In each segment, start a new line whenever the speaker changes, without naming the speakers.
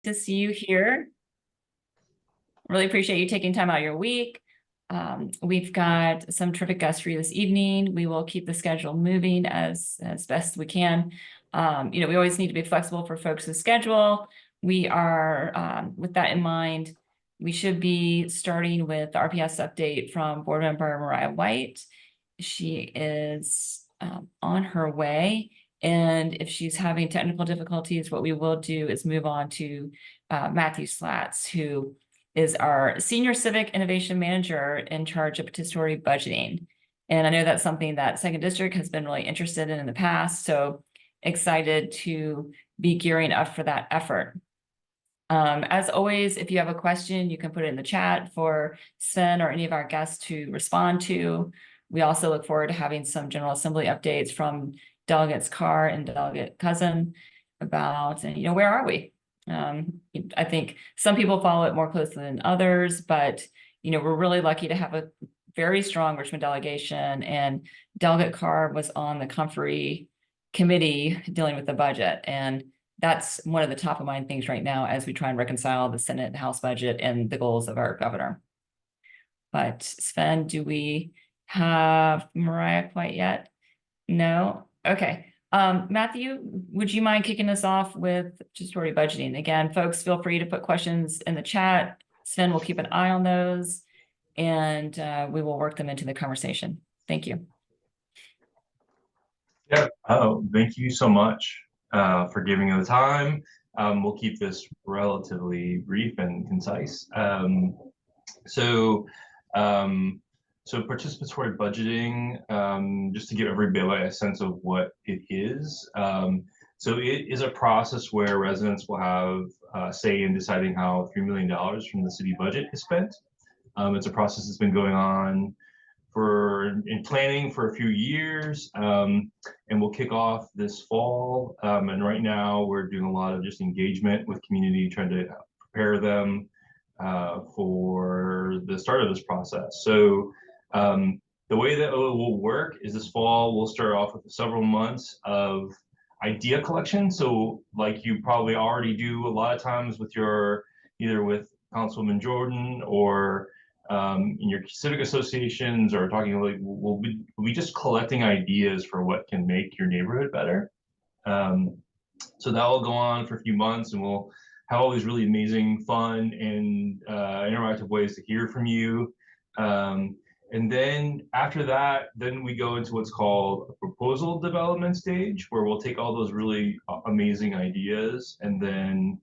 to see you here. Really appreciate you taking time out of your week. We've got some terrific guests for you this evening. We will keep the schedule moving as best we can. We always need to be flexible for folks' schedule. We are, with that in mind, we should be starting with the RPS update from Board Member Mariah White. She is on her way. And if she's having technical difficulties, what we will do is move on to Matthew Slatz, who is our Senior Civic Innovation Manager in charge of participatory budgeting. And I know that's something that Second District has been really interested in the past, so excited to be gearing up for that effort. As always, if you have a question, you can put it in the chat for Sven or any of our guests to respond to. We also look forward to having some General Assembly updates from Delegates Carr and Delegate Cousin about, where are we? I think some people follow it more closely than others, but we're really lucky to have a very strong Richmond delegation, and Delegate Carr was on the Comfrey committee dealing with the budget, and that's one of the top of mind things right now as we try and reconcile the Senate and House budget and the goals of our governor. But Sven, do we have Mariah quite yet? No? Okay. Matthew, would you mind kicking us off with participatory budgeting? Again, folks, feel free to put questions in the chat. Sven will keep an eye on those, and we will work them into the conversation. Thank you.
Yeah, thank you so much for giving me the time. We'll keep this relatively brief and concise. So participatory budgeting, just to give everybody a sense of what it is. So it is a process where residents will have say in deciding how $3 million from the city budget is spent. It's a process that's been going on in planning for a few years, and we'll kick off this fall. And right now we're doing a lot of just engagement with community, trying to prepare them for the start of this process. So the way that it will work is this fall, we'll start off with several months of idea collection. So like you probably already do a lot of times with either with Councilwoman Jordan or in your civic associations, or talking, like we'll be just collecting ideas for what can make your neighborhood better. So that will go on for a few months, and we'll have all these really amazing, fun, and interactive ways to hear from you. And then after that, then we go into what's called a proposal development stage, where we'll take all those really amazing ideas and then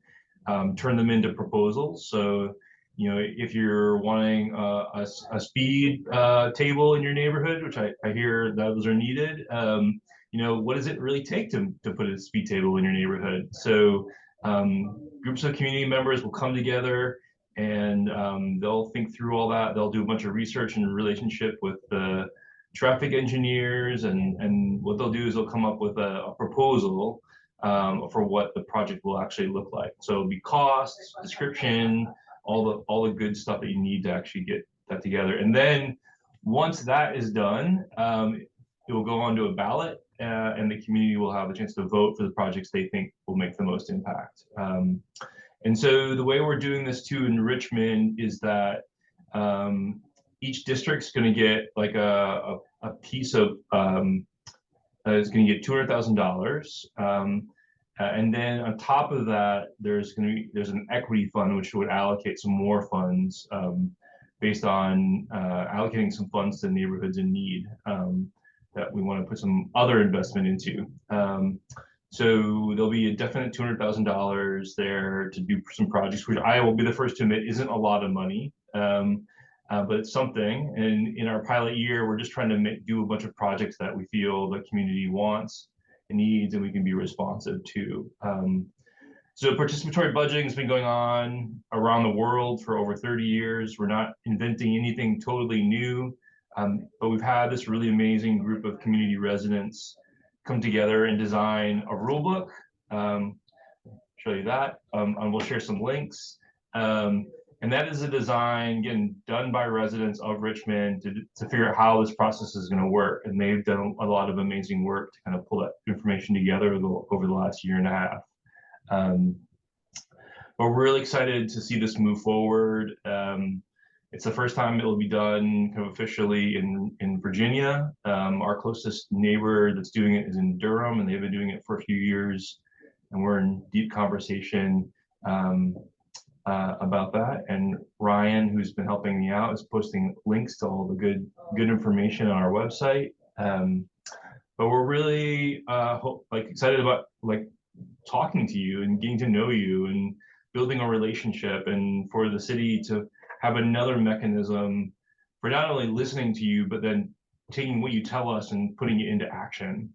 turn them into proposals. So, if you're wanting a speed table in your neighborhood, which I hear those are needed, what does it really take to put a speed table in your neighborhood? So groups of community members will come together, and they'll think through all that. They'll do a bunch of research and relationship with the traffic engineers, and what they'll do is they'll come up with a proposal for what the project will actually look like. So it'll be costs, description, all the good stuff that you need to actually get that together. And then once that is done, it will go onto a ballot, and the community will have a chance to vote for the projects they think will make the most impact. And so the way we're doing this too in Richmond is that each district's going to get like a piece of is going to get $200,000. And then on top of that, there's an equity fund which would allocate some more funds based on allocating some funds to neighborhoods in need that we want to put some other investment into. So there'll be a definite $200,000 there to do some projects, which I will be the first to admit isn't a lot of money, but it's something. And in our pilot year, we're just trying to do a bunch of projects that we feel the community wants and needs, and we can be responsive to. So participatory budgeting has been going on around the world for over 30 years. We're not inventing anything totally new, but we've had this really amazing group of community residents come together and design a rule book. Show you that, and we'll share some links. And that is a design, again, done by residents of Richmond to figure out how this process is going to work. And they've done a lot of amazing work to kind of pull that information together over the last year and a half. But we're really excited to see this move forward. It's the first time it will be done kind of officially in Virginia. Our closest neighbor that's doing it is in Durham, and they've been doing it for a few years. And we're in deep conversation about that. And Ryan, who's been helping me out, is posting links to all the good information on our website. But we're really excited about talking to you and getting to know you and building a relationship, and for the city to have another mechanism for not only listening to you, but then taking what you tell us and putting it into action.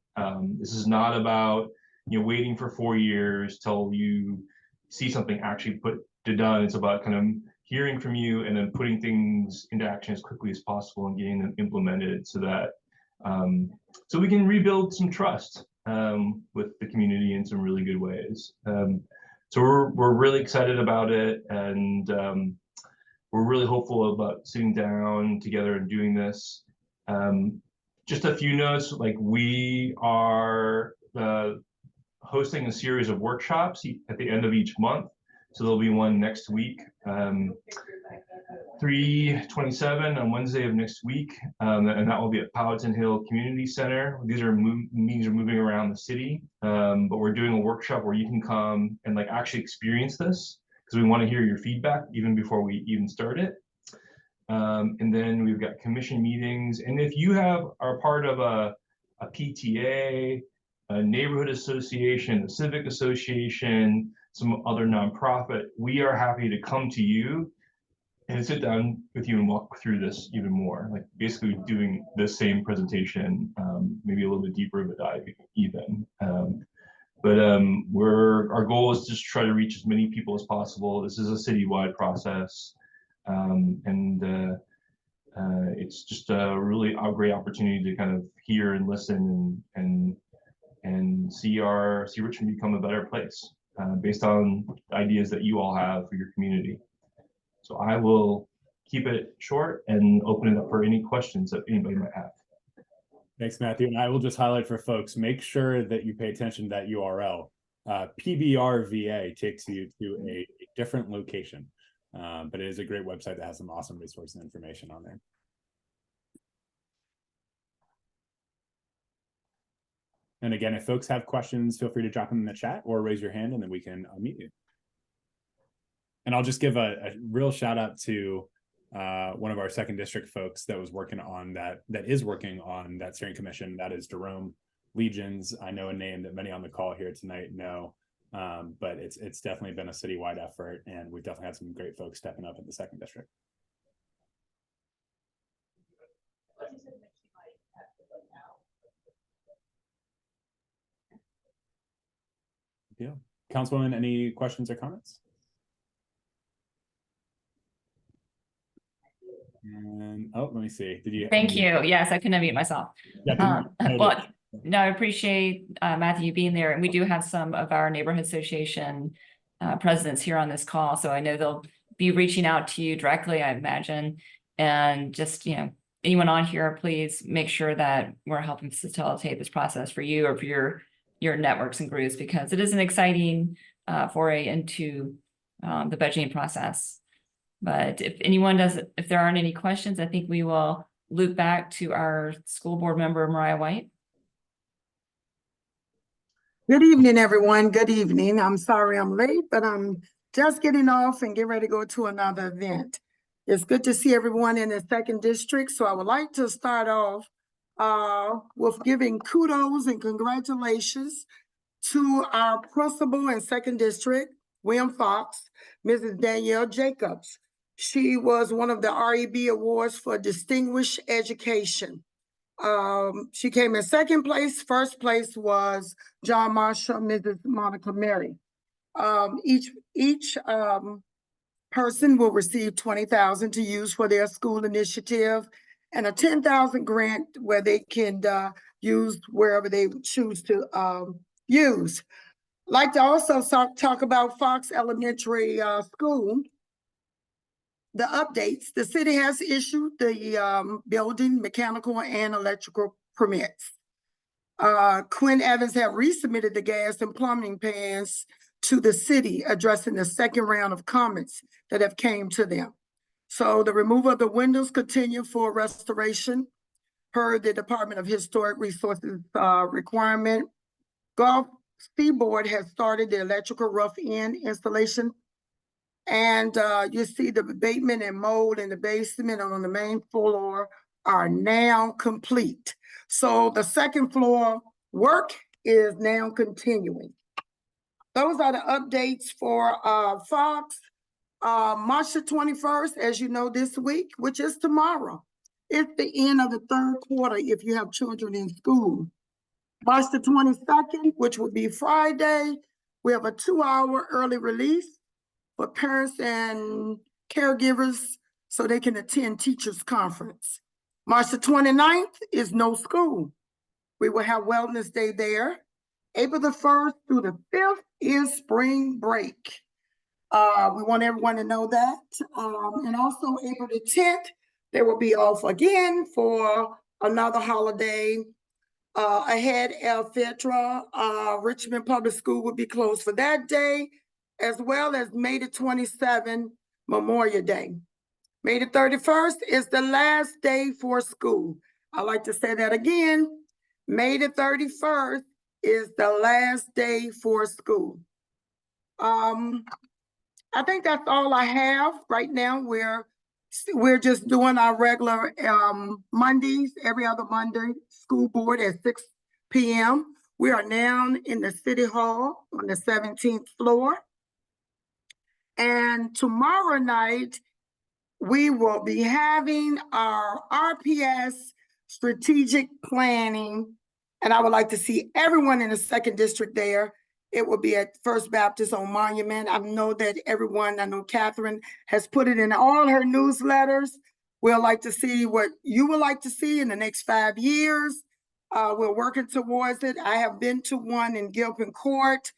This is not about waiting for 4 years till you see something actually put to done. It's about kind of hearing from you and then putting things into action as quickly as possible and getting them implemented so that so we can rebuild some trust with the community in some really good ways. So we're really excited about it, and we're really hopeful about sitting down together and doing this. Just a few notes, we are hosting a series of workshops at the end of each month. So there'll be one next week, 3/27 on Wednesday of next week, and that will be at Powhatan Hill Community Center. These are meetings are moving around the city, but we're doing a workshop where you can come and actually experience this, because we want to hear your feedback even before we even start it. And then we've got commission meetings, and if you are part of a PTA, a neighborhood association, a civic association, some other nonprofit, we are happy to come to you and sit down with you and walk through this even more, basically doing the same presentation, maybe a little bit deeper of a dive even. But our goal is just try to reach as many people as possible. This is a citywide process, and it's just a really great opportunity to kind of hear and listen and see Richmond become a better place based on ideas that you all have for your community. So I will keep it short and open it up for any questions that anybody might have.
Thanks, Matthew. And I will just highlight for folks, make sure that you pay attention to that URL. PBRVA takes you to a different location, but it is a great website that has some awesome resources and information on there. And again, if folks have questions, feel free to drop them in the chat or raise your hand and then we can unmute you. And I'll just give a real shout out to one of our second district folks that was working on that is working on that steering commission. That is Jerome Legions. I know a name that many on the call here tonight know, but it's definitely been a citywide effort, and we've definitely had some great folks stepping up in the second district. Yeah. Councilwoman, any questions or comments? And let me see. Did you?
Thank you. Yes, I can unmute myself.
Yeah,
Well, no, I appreciate Matthew being there, and we do have some of our neighborhood association presidents here on this call, so I know they'll be reaching out to you directly, I imagine. And just anyone on here, please make sure that we're helping facilitate this process for you or for your networks and groups, because it is an exciting foray into the budgeting process. But if there aren't any questions, I think we will loop back to our school board member, Mariah White.
Good evening, everyone. Good evening. I'm sorry I'm late, but I'm just getting off and get ready to go to another event. It's good to see everyone in the second district. So I would like to start off with giving kudos and congratulations to our principal in second district, William Fox, Mrs. Danielle Jacobs. She was one of the REB Awards for Distinguished Education. She came in second place. First place was John Marshall, Mrs. Monica Mary. Each person will receive $20,000 to use for their school initiative, and a $10,000 grant where they can use wherever they choose to use. I'd like to also talk about Fox Elementary School. The updates: the city has issued the building, mechanical, and electrical permits. Quinn Evans have resubmitted the gas and plumbing plans to the city addressing the second round of comments that have came to them. So the removal of the windows continue for restoration per the Department of Historic Resources requirement. Gulf Seaboard has started the electrical rough end installation. And you see the abatement and mold in the basement and on the main floor are now complete. So the second floor work is now continuing. Those are the updates for Fox. March the 21st, as you know, this week, which is tomorrow. It's the end of the third quarter if you have children in school. March the 22nd, which will be Friday, we have a 2-hour early release for parents and caregivers so they can attend teachers conference. March the 29th is no school. We will have Wellness Day there. April the 1st through the 5th is spring break. We want everyone to know that. And also April the 10th, they will be off again for another holiday. Ahead El Fitra, Richmond Public School will be closed for that day, as well as May the 27th, Memorial Day. May the 31st is the last day for school. I like to say that again. May the 31st is the last day for school. I think that's all I have right now. We're just doing our regular Mondays, every other Monday, school board at 6 p.m. We are now in the City Hall on the 17th floor. And tomorrow night, we will be having our RPS strategic planning. And I would like to see everyone in the 2nd District there. It will be at First Baptist on Monument. I know that I know Catherine has put it in all her newsletters. We'll like to see what you would like to see in the next 5 years. We're working towards it. I have been to one in Gilpin Court.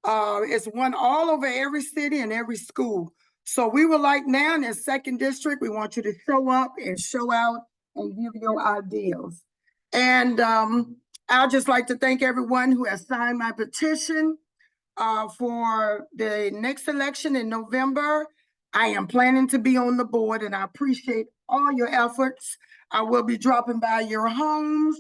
It's one all over every city and every school. So we would like now in the 2nd District, we want you to show up and show out and give your ideas. And I'd just like to thank everyone who has signed my petition for the next election in November. I am planning to be on the board and I appreciate all your efforts. I will be dropping by your homes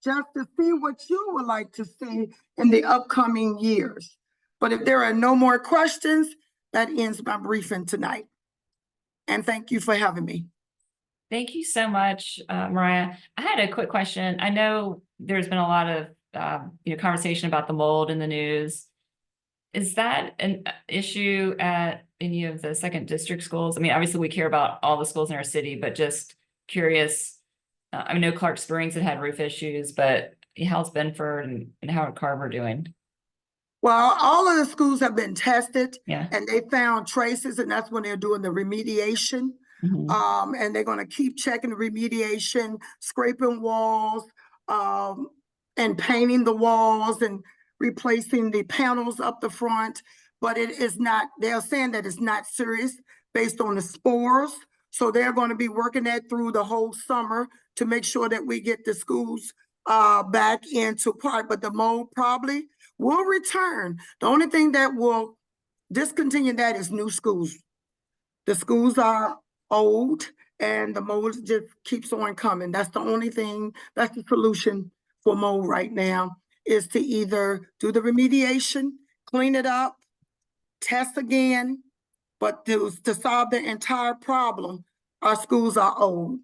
just to see what you would like to see in the upcoming years. But if there are no more questions, that ends my briefing tonight. And thank you for having me.
Thank you so much, Mariah. I had a quick question. I know there's been a lot of conversation about the mold in the news. Is that an issue at any of the 2nd District schools? I mean, obviously we care about all the schools in our city, but just curious. I know Clark Springs had roof issues, but how's Benford and how are Carver doing?
Well, all of the schools have been tested.
Yeah.
And they found traces, and that's when they're doing the remediation.
Mm-hmm.
And they're going to keep checking the remediation, scraping walls, and painting the walls and replacing the panels up the front. But it is not, they're saying that it's not serious based on the spores. So they're going to be working that through the whole summer to make sure that we get the schools back into part, but the mold probably will return. The only thing that will discontinue that is new schools. The schools are old and the mold just keeps on coming. That's the only thing, that's the solution for mold right now, is to either do the remediation, clean it up, test again, but to solve the entire problem, our schools are old.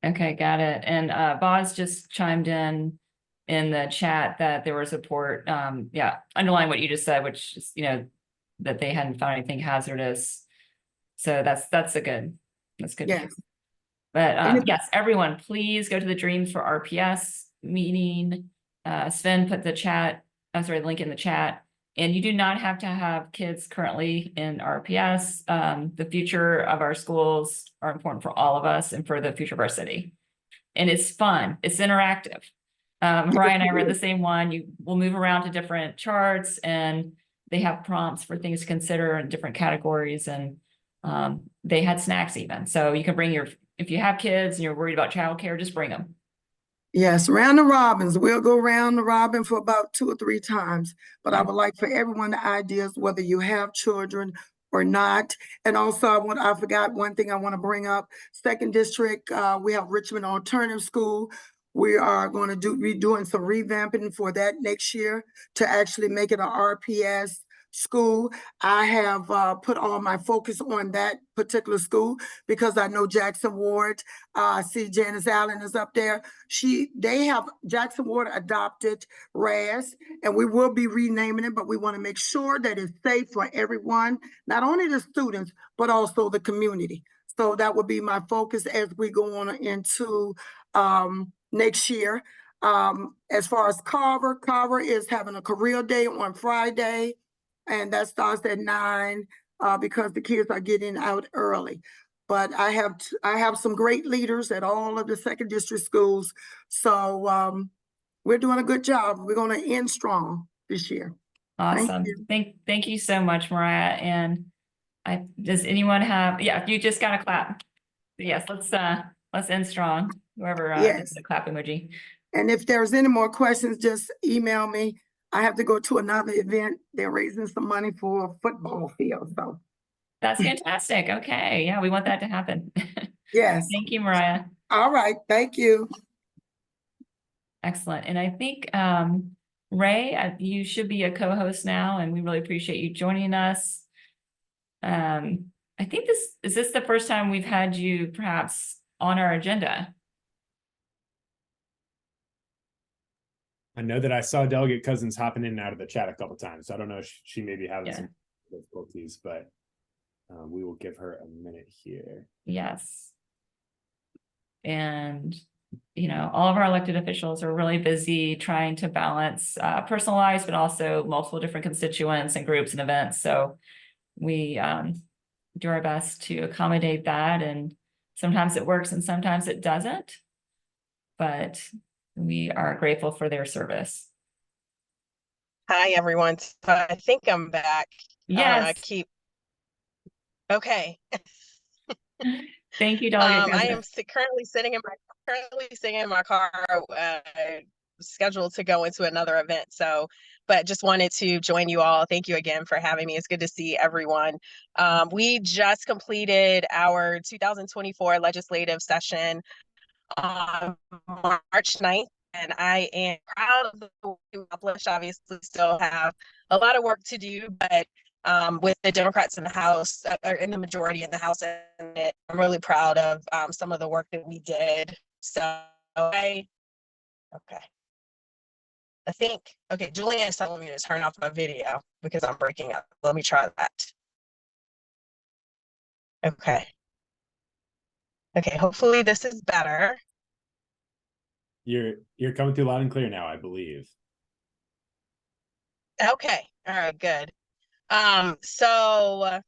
Okay, got it. And Boz just chimed in the chat that there was support, underlying what you just said, which is, that they hadn't found anything hazardous. So that's good.
Yes.
But yes, everyone, please go to the Dreams for RPS meeting. Sven put the link in the chat. And you do not have to have kids currently in RPS. The future of our schools are important for all of us and for the future of our city. And it's fun. It's interactive. Mariah and I read the same one. You will move around to different charts and they have prompts for things to consider in different categories. And they had snacks even. So you can bring if you have kids and you're worried about childcare, just bring them.
Yes, round the robins. We'll go round the robin for about 2 or 3 times. But I would like for everyone the ideas, whether you have children or not. And also, I forgot one thing I want to bring up. Second district, we have Richmond Alternative School. We are going to be doing some revamping for that next year to actually make it a RPS school. I have put all my focus on that particular school because I know Jackson Ward. I see Janice Allen is up there. They have Jackson Ward adopted RAS, and we will be renaming it, but we want to make sure that it's safe for everyone, not only the students, but also the community. So that would be my focus as we go on into next year. As far as Carver is having a career day on Friday, and that starts at 9 because the kids are getting out early. But I have some great leaders at all of the second district schools. So we're doing a good job. We're going to end strong this year.
Awesome.
you.
Thank you so much, Mariah. And does anyone have, yeah, you just got to clap. Yes, let's end strong. Whoever did
Yes.
the clap emoji.
And if there's any more questions, just email me. I have to go to another event. They're raising some money for a football field. So
That's fantastic. Okay. Yeah, we want that to happen.
yes.
Thank you, Mariah.
All right. Thank you.
Excellent. And I think, Ray, you should be a co-host now, and we really appreciate you joining us. I think is this the first time we've had you perhaps on our agenda?
I know that I saw Delegate Cousins hopping in and out of the chat a couple times, so I don't know if she may be having some difficulties, but we will give her a minute here.
Yes. And, you know, all of our elected officials are really busy trying to balance personal lives, but also multiple different constituents and groups and events. So we do our best to accommodate that. And sometimes it works and sometimes it doesn't. But we are grateful for their service.
Hi, everyone. So I think I'm back.
Yes.
Okay.
Thank you, Delegate.
I am currently sitting in my car, scheduled to go into another event. So, but just wanted to join you all. Thank you again for having me. It's good to see everyone. We just completed our 2024 legislative session on March 9th, and I am proud of the work we accomplished. Obviously, still have a lot of work to do, but with the Democrats in the House, or in the majority in the House, and I'm really proud of some of the work that we did. So okay. I think, okay, Julianne is telling me to turn off my video because I'm breaking up. Let me try that. Okay. Okay, hopefully this is better.
You're coming through loud and clear now, I believe.
Okay, all right, good. So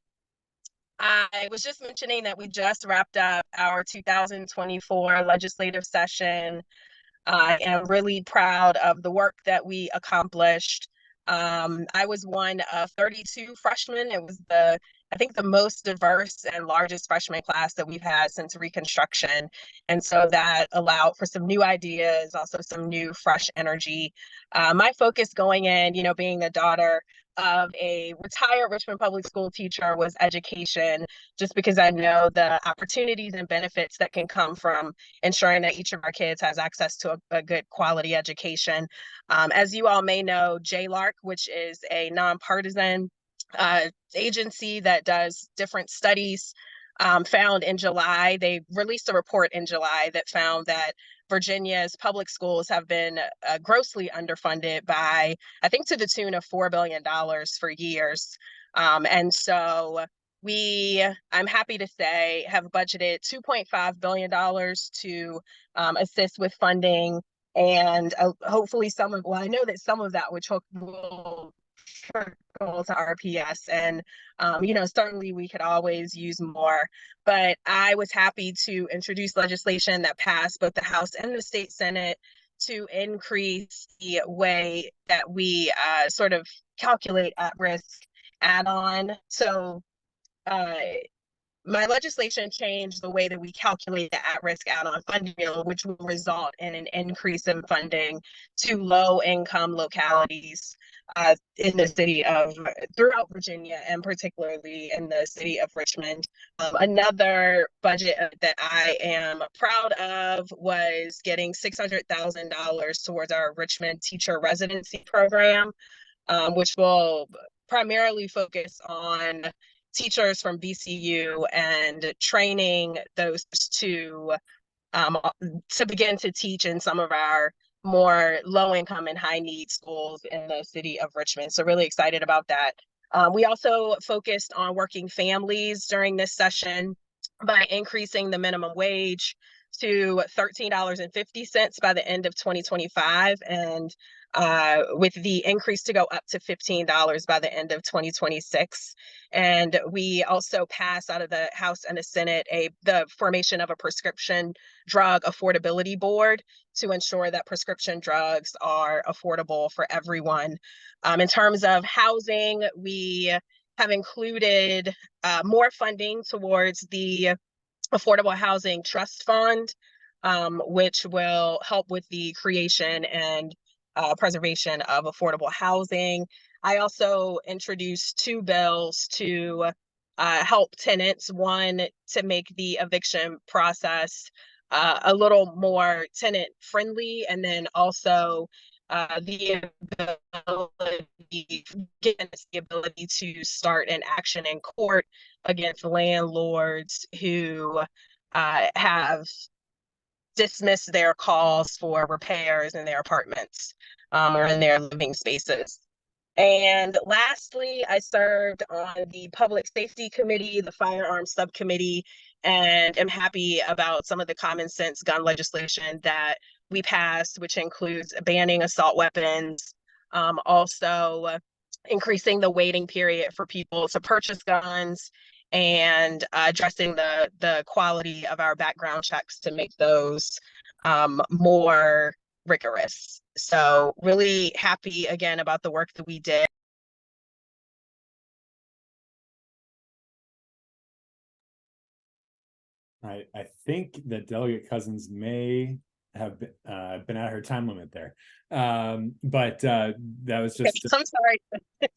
I was just mentioning that we just wrapped up our 2024 legislative session. I am really proud of the work that we accomplished. I was one of 32 freshmen. It was I think the most diverse and largest freshman class that we've had since Reconstruction. And so that allowed for some new ideas, also some new fresh energy. My focus going in, you know, being the daughter of a retired Richmond Public School teacher, was education, just because I know the opportunities and benefits that can come from ensuring that each of our kids has access to a good quality education. As you all may know, JLARC, which is a nonpartisan agency that does different studies, found in July, they released a report in July that found that Virginia's public schools have been grossly underfunded by, I think, to the tune of $4 billion for years. And so I'm happy to say, have budgeted $2.5 billion to assist with funding. And hopefully I know that some of that will trickle to RPS, and you know, certainly we could always use more, but I was happy to introduce legislation that passed both the House and the state Senate to increase the way that we sort of calculate at-risk add-on. So my legislation changed the way that we calculate the at-risk add-on funding, which will result in an increase in funding to low-income localities in the city of, throughout Virginia, and particularly in the city of Richmond. Another budget that I am proud of was getting $600,000 towards our Richmond teacher residency program, which will primarily focus on teachers from VCU and training those to begin to teach in some of our more low income and high need schools in the city of Richmond. So really excited about that. We also focused on working families during this session by increasing the minimum wage to $13.50 by the end of 2025, and with the increase to go up to $15 by the end of 2026. And we also passed out of the House and the Senate the formation of a prescription drug affordability board to ensure that prescription drugs are affordable for everyone. In terms of housing, we have included more funding towards the Affordable Housing Trust Fund, which will help with the creation and preservation of affordable housing. I also introduced 2 bills to help tenants. One, to make the eviction process a little more tenant friendly, and then also the ability to start an action in court against landlords who have dismissed their calls for repairs in their apartments or in their living spaces. And lastly, I served on the Public Safety Committee, the Firearms Subcommittee, and am happy about some of the common sense gun legislation that we passed, which includes banning assault weapons, also increasing the waiting period for people to purchase guns, and addressing the quality of our background checks to make those more rigorous. So really happy again about the work that we did.
I think that Delegate Cousins may have been at her time limit there. But that was just
I'm sorry.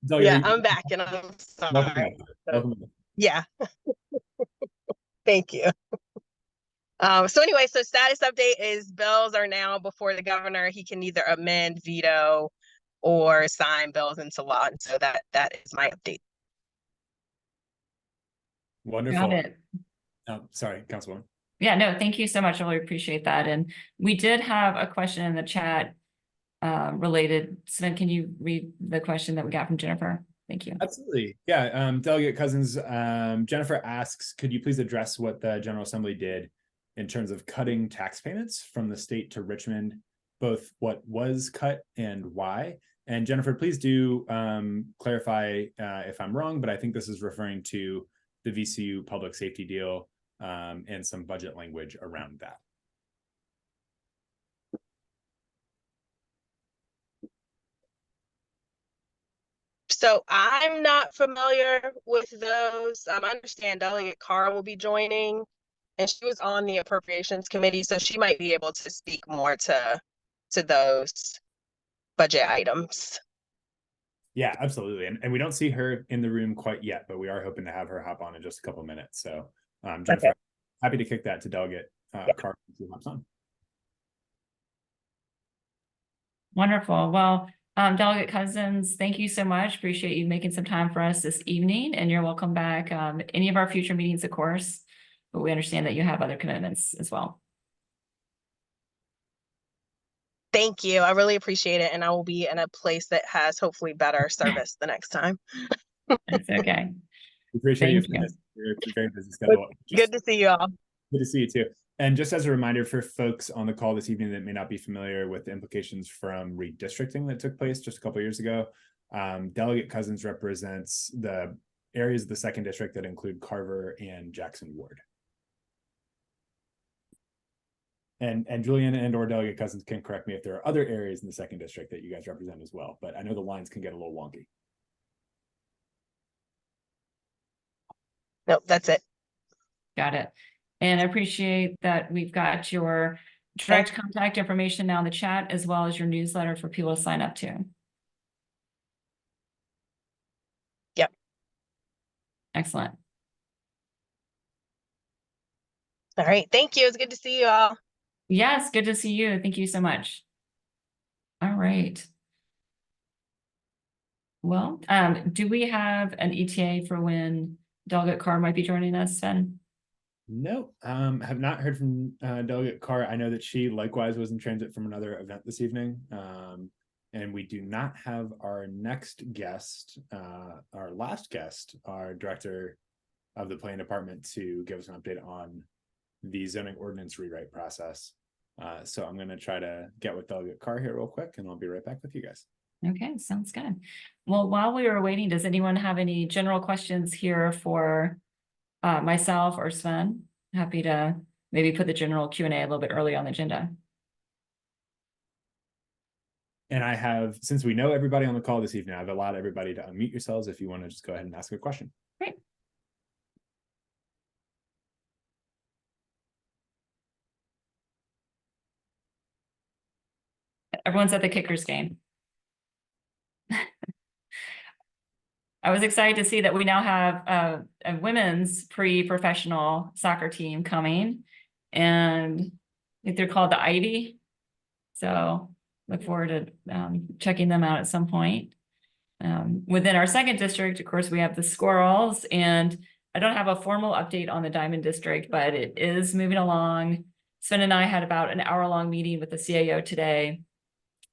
Delegate,
Yeah, I'm back and I'm
welcome
sorry.
back. Welcome back.
Yeah. Thank you. So anyway, so status update is bills are now before the governor. He can either amend, veto, or sign bills into law. And so that is my update.
Wonderful.
Got it.
Sorry, Councilwoman.
Yeah, no, thank you so much. I really appreciate that. And we did have a question in the chat related. Sven, can you read the question that we got from Jennifer? Thank you.
Absolutely. Yeah. Delegate Cousins, Jennifer asks, could you please address what the General Assembly did in terms of cutting tax payments from the state to Richmond, both what was cut and why? And Jennifer, please do clarify if I'm wrong, but I think this is referring to the VCU public safety deal and some budget language around that.
So I'm not familiar with those. I understand Delegate Carr will be joining, and she was on the Appropriations Committee, so she might be able to speak more to those budget items.
Yeah, absolutely. And we don't see her in the room quite yet, but we are hoping to have her hop on in just a couple minutes. So Jennifer,
Okay.
happy to kick that to Delegate Carr who hops on.
Wonderful. Well, Delegate Cousins, thank you so much. Appreciate you making some time for us this evening, and you're welcome back. Any of our future meetings, of course, but we understand that you have other commitments as well.
Thank you. I really appreciate it. And I will be in a place that has hopefully better service the next time.
It's okay.
We appreciate
Thank you.
You're very busy schedule.
Good to see you all.
Good to see you too. And just as a reminder for folks on the call this evening that may not be familiar with the implications from redistricting that took place just a couple of years ago, Delegate Cousins represents the areas of the 2nd District that include Carver and Jackson Ward. And Julian and or Delegate Cousins can correct me if there are other areas in the 2nd District that you guys represent as well, but I know the lines can get a little wonky.
Nope, that's it.
Got it. And I appreciate that we've got your direct contact information now in the chat, as well as your newsletter for people to sign up to.
Yep.
Excellent.
All right. Thank you. It's good to see you all.
Yes, good to see you. Thank you so much. All right. Well, do we have an ETA for when Delegate Carr might be joining us, Sven?
No, have not heard from Delegate Carr. I know that she likewise was in transit from another event this evening. And we do not have our next guest, our last guest, our director of the planning department, to give us an update on the zoning ordinance rewrite process. So I'm going to try to get with Delegate Carr here real quick, and I'll be right back with you guys.
Okay, sounds good. Well, while we were waiting, does anyone have any general questions here for myself or Sven? Happy to maybe put the general Q&A a little bit early on the agenda.
And I have, since we know everybody on the call this evening, I've allowed everybody to unmute yourselves if you want to just go ahead and ask a question.
Great. Everyone's at the Kickers game. I was excited to see that we now have a women's pre-professional soccer team coming, and I think they're called the Ivy. So look forward to checking them out at some point. Within our second district, of course, we have the Squirrels, and I don't have a formal update on the Diamond District, but it is moving along. Sven and I had about an hour-long meeting with the CAO today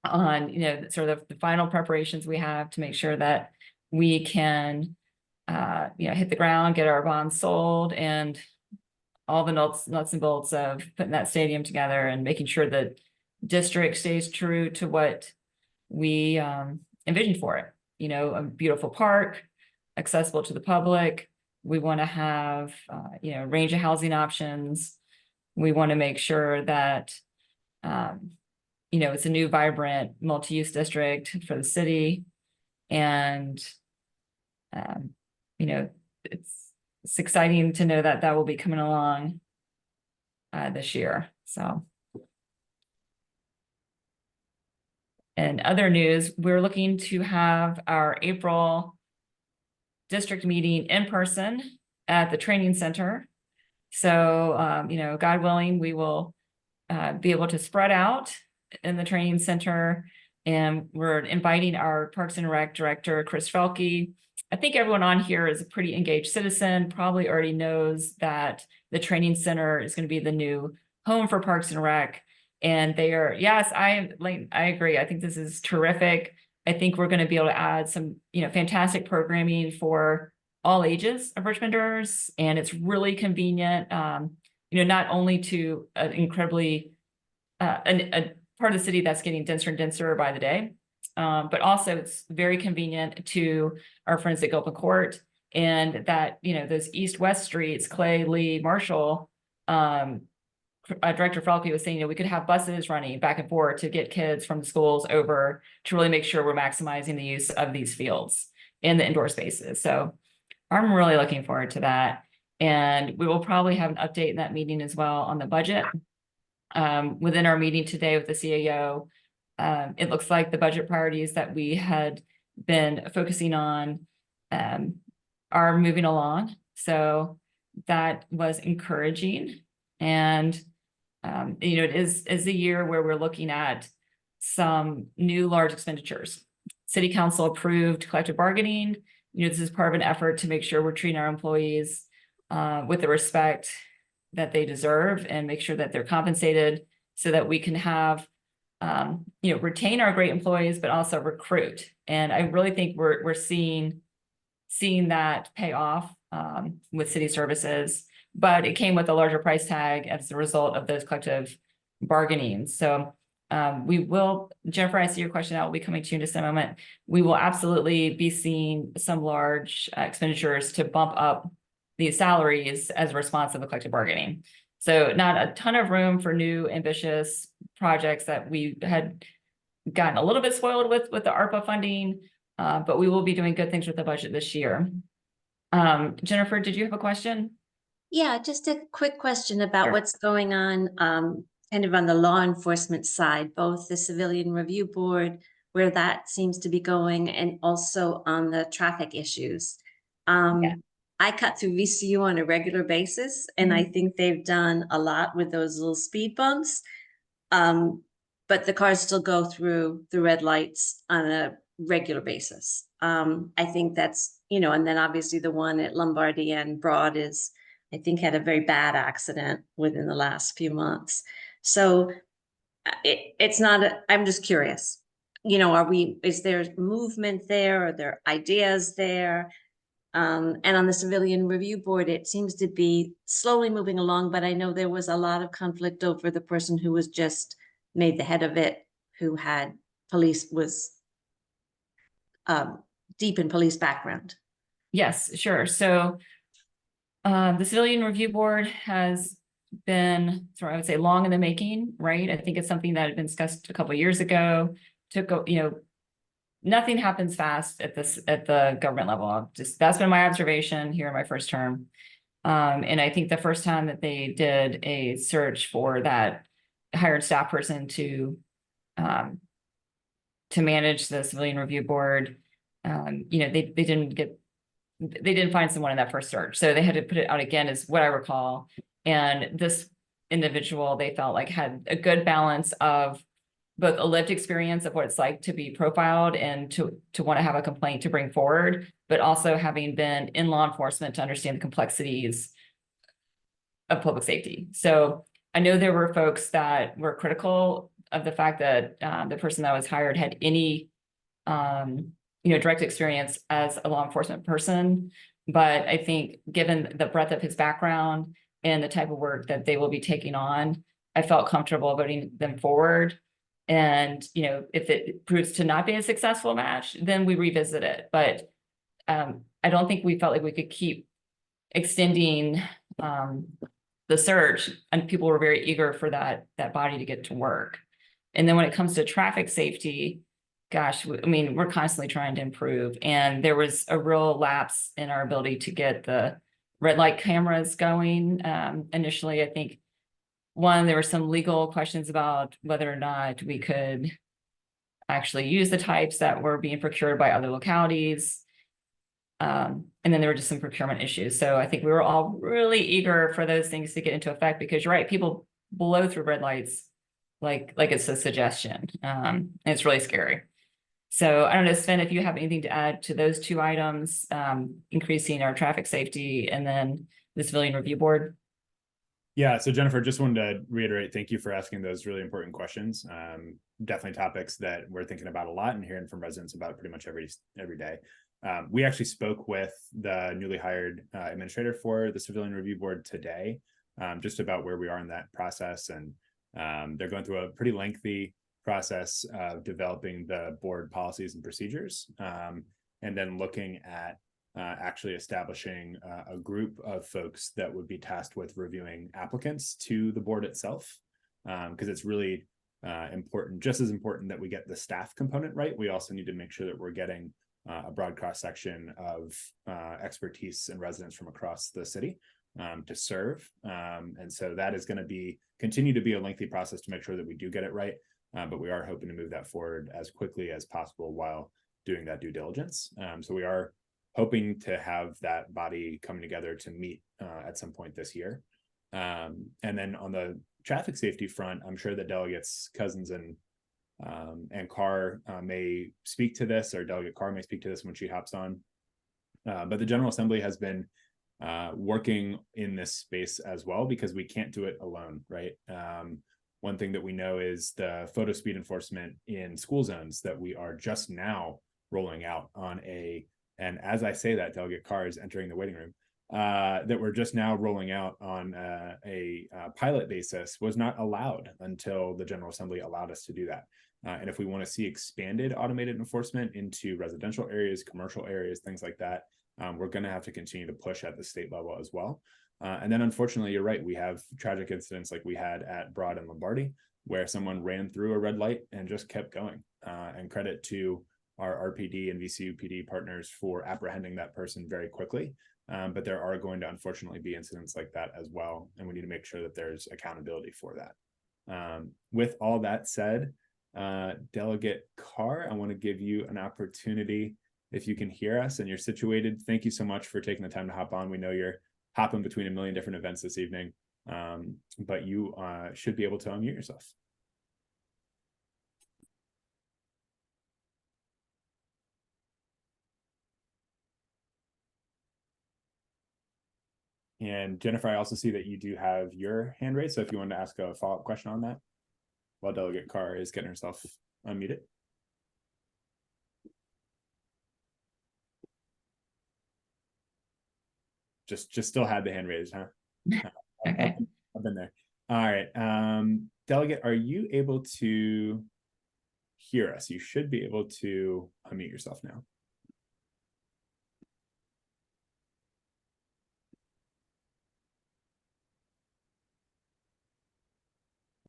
on, you know, sort of the final preparations we have to make sure that we can, you know, hit the ground, get our bonds sold, and all the nuts and bolts of putting that stadium together and making sure that district stays true to what we envisioned for it. You know, a beautiful park, accessible to the public. We want to have, you know, range of housing options. We want to make sure that, you know, it's a new, vibrant, multi-use district for the city. And, you know, it's exciting to know that that will be coming along this year. So. In other news, we're looking to have our April district meeting in person at the training center. So, you know, God willing, we will be able to spread out in the training center. And we're inviting our Parks and Rec director, Chris Felke. I think everyone on here is a pretty engaged citizen, probably already knows that the training center is going to be the new home for Parks and Rec. And they are, yes, I agree. I think this is terrific. I think we're going to be able to add some, you know, fantastic programming for all ages of Richmonders. And it's really convenient, you know, not only to an incredibly, a part of the city that's getting denser and denser by the day, but also it's very convenient to our friends at Gilpin Court, and that, you know, those east-west streets, Clay, Lee, Marshall, Director Felke was saying, you know, we could have buses running back and forth to get kids from the schools over to really make sure we're maximizing the use of these fields in the indoor spaces. So I'm really looking forward to that. And we will probably have an update in that meeting as well on the budget. Within our meeting today with the CAO, it looks like the budget priorities that we had been focusing on are moving along. So that was encouraging. And you know, it is a year where we're looking at some new large expenditures. City Council approved collective bargaining. You know, this is part of an effort to make sure we're treating our employees with the respect that they deserve and make sure that they're compensated so that we can have, you know, retain our great employees, but also recruit. And I really think we're seeing that pay off with city services. But it came with a larger price tag as a result of those collective bargaining. So we will, Jennifer, I see your question. I will be coming to you in just a moment. We will absolutely be seeing some large expenditures to bump up these salaries as a response of the collective bargaining. So not a ton of room for new ambitious projects that we had gotten a little bit spoiled with the ARPA funding, but we will be doing good things with the budget this year. Jennifer, did you have a question?
Yeah, just a quick question about
Sure.
what's going on, kind of on the law enforcement side, both the Civilian Review Board, where that seems to be going, and also on the traffic issues.
Yeah.
I cut through VCU on a regular basis, and I think they've done a lot with those little speed bumps. But the cars still go through the red lights on a regular basis. I think that's, and then obviously the one at Lombardy and Broad is, I think, had a very bad accident within the last few months. So it's not, I'm just curious, is there movement there? Are there ideas there? And on the Civilian Review Board, it seems to be slowly moving along, but I know there was a lot of conflict over the person who was just made the head of it, who was deep in police background.
Yes, sure. So the Civilian Review Board has been, I would say, long in the making, right? I think it's something that had been discussed a couple of years ago. Nothing happens fast at the government level. That's been my observation here in my first term. And I think the first time that they did a search for that hired staff person to manage the Civilian Review Board, they didn't find someone in that first search. So they had to put it out again, is what I recall. And this individual, they felt like, had a good balance of both a lived experience of what it's like to be profiled and to want to have a complaint to bring forward, but also having been in law enforcement to understand the complexities of public safety. So I know there were folks that were critical of the fact that the person that was hired had any direct experience as a law enforcement person. But I think given the breadth of his background and the type of work that they will be taking on, I felt comfortable voting them forward. And, if it proves to not be a successful match, then we revisit it. But I don't think we felt like we could keep extending the search, and people were very eager for that body to get to work. And then when it comes to traffic safety, gosh, we're constantly trying to improve. And there was a real lapse in our ability to get the red light cameras going. Initially, I think, there were some legal questions about whether or not we could actually use the types that were being procured by other localities. And then there were just some procurement issues. So I think we were all really eager for those things to get into effect, because you're right, people blow through red lights like it's a suggestion. And it's really scary. So I don't know, Sven, if you have anything to add to those two items, increasing our traffic safety and then the Civilian Review Board.
Yeah, so Jennifer, just wanted to reiterate, thank you for asking those really important questions. Definitely topics that we're thinking about a lot and hearing from residents about pretty much every day. We actually spoke with the newly hired administrator for the Civilian Review Board today, just about where we are in that process. And they're going through a pretty lengthy process of developing the board policies and procedures, and then looking at actually establishing a group of folks that would be tasked with reviewing applicants to the board itself, because it's really important, just as important that we get the staff component right. We also need to make sure that we're getting a broad cross section of expertise and residents from across the city to serve. And so that is going to continue to be a lengthy process to make sure that we do get it right. But we are hoping to move that forward as quickly as possible while doing that due diligence. So we are hoping to have that body coming together to meet at some point this year. And then on the traffic safety front, I'm sure that delegates Cousins and Carr may speak to this, or Delegate Carr may speak to this when she hops on. But the General Assembly has been working in this space as well, because we can't do it alone, right? One thing that we know is the photo speed enforcement in school zones that we are just now rolling out on and as I say that, Delegate Carr is entering the waiting room, that we're just now rolling out on a pilot basis was not allowed until the General Assembly allowed us to do that. And if we want to see expanded automated enforcement into residential areas, commercial areas, things like that, we're going to have to continue to push at the state level as well. And then unfortunately, you're right, we have tragic incidents like we had at Broad and Lombardy, where someone ran through a red light and just kept going. And credit to our RPD and VCU PD partners for apprehending that person very quickly. But there are going to unfortunately be incidents like that as well, and we need to make sure that there's accountability for that. With all that said, Delegate Carr, I want to give you an opportunity if you can hear us and you're situated. Thank you so much for taking the time to hop on. We know you're hopping between a million different events this evening, but you should be able to unmute yourself. And Jennifer, I also see that you do have your hand raised. So if you want to ask a follow-up question on that, while Delegate Carr is getting herself unmuted. Just still had the hand raised, huh?
Okay.
I've been there. All right. Delegate, are you able to hear us? You should be able to unmute yourself now.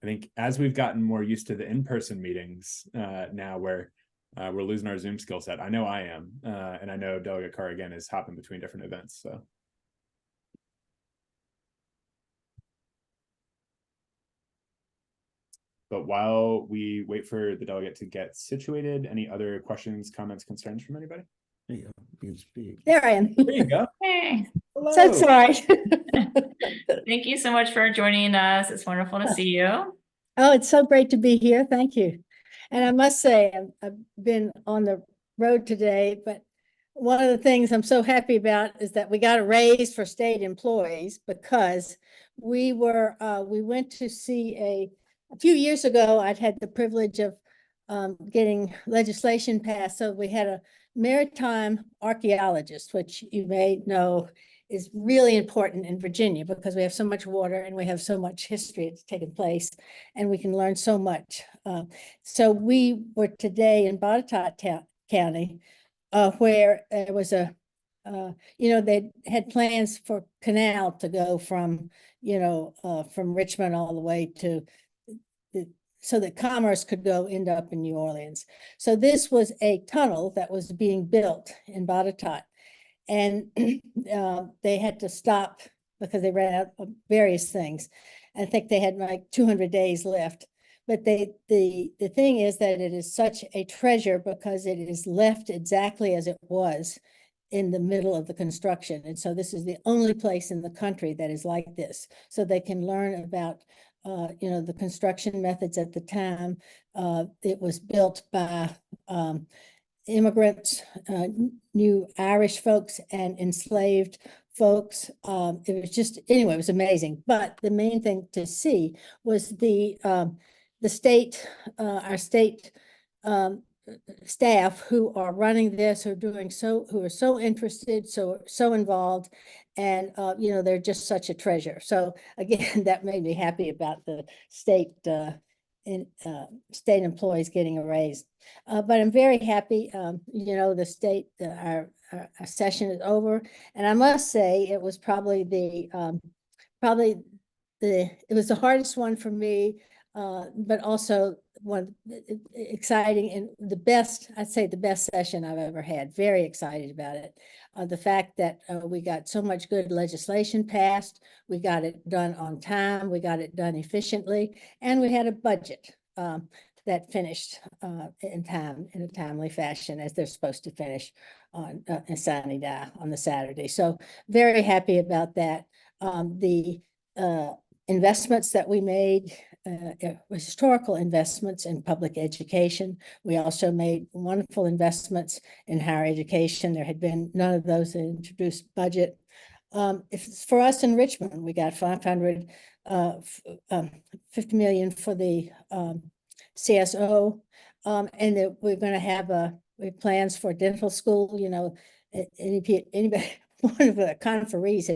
I think as we've gotten more used to the in-person meetings now, where we're losing our Zoom skill set. I know I am, and I know Delegate Carr again is hopping between different events. So, but while we wait for the delegate to get situated, any other questions, comments, concerns from anybody?
There you go. You can speak.
There I am.
There you go.
Hey,
Hello.
So sorry.
thank you so much for joining us. It's wonderful to see you.
Oh, it's so great to be here. Thank you. And I must say, I've been on the road today, but one of the things I'm so happy about is that we got a raise for state employees, because we went to see a few years ago, I'd had the privilege of getting legislation passed. So we had a maritime archaeologist, which you may know is really important in Virginia because we have so much water and we have so much history that's taken place, and we can learn so much. So we were today in Botetourt County, where there was they had plans for canal to go from, from Richmond all the way to, so that commerce could end up in New Orleans. So this was a tunnel that was being built in Botetourt. And they had to stop because they ran out of various things. I think they had like 200 days left. But the thing is that it is such a treasure because it is left exactly as it was in the middle of the construction. And so this is the only place in the country that is like this. So they can learn about the construction methods at the time. It was built by immigrants, new Irish folks and enslaved folks. It was just, anyway, it was amazing. But the main thing to see was the state, our state staff who are running this, who are so interested, so involved, and they're just such a treasure. So again, that made me happy about the state state employees getting a raise. But I'm very happy, the state, our session is over. And I must say, it was probably it was the hardest one for me, but also one exciting and I'd say the best session I've ever had. Very excited about it. The fact that we got so much good legislation passed, we got it done on time, we got it done efficiently, and we had a budget that finished in time, in a timely fashion, as they're supposed to finish on sine die on the Saturday. So very happy about that. The investments that we made, historical investments in public education. We also made wonderful investments in higher education. There had been none of those in introduced budget. For us in Richmond, we got 50 million for the CSO, and that we're going to have we have plans for dental school. Anybody, one of the conferees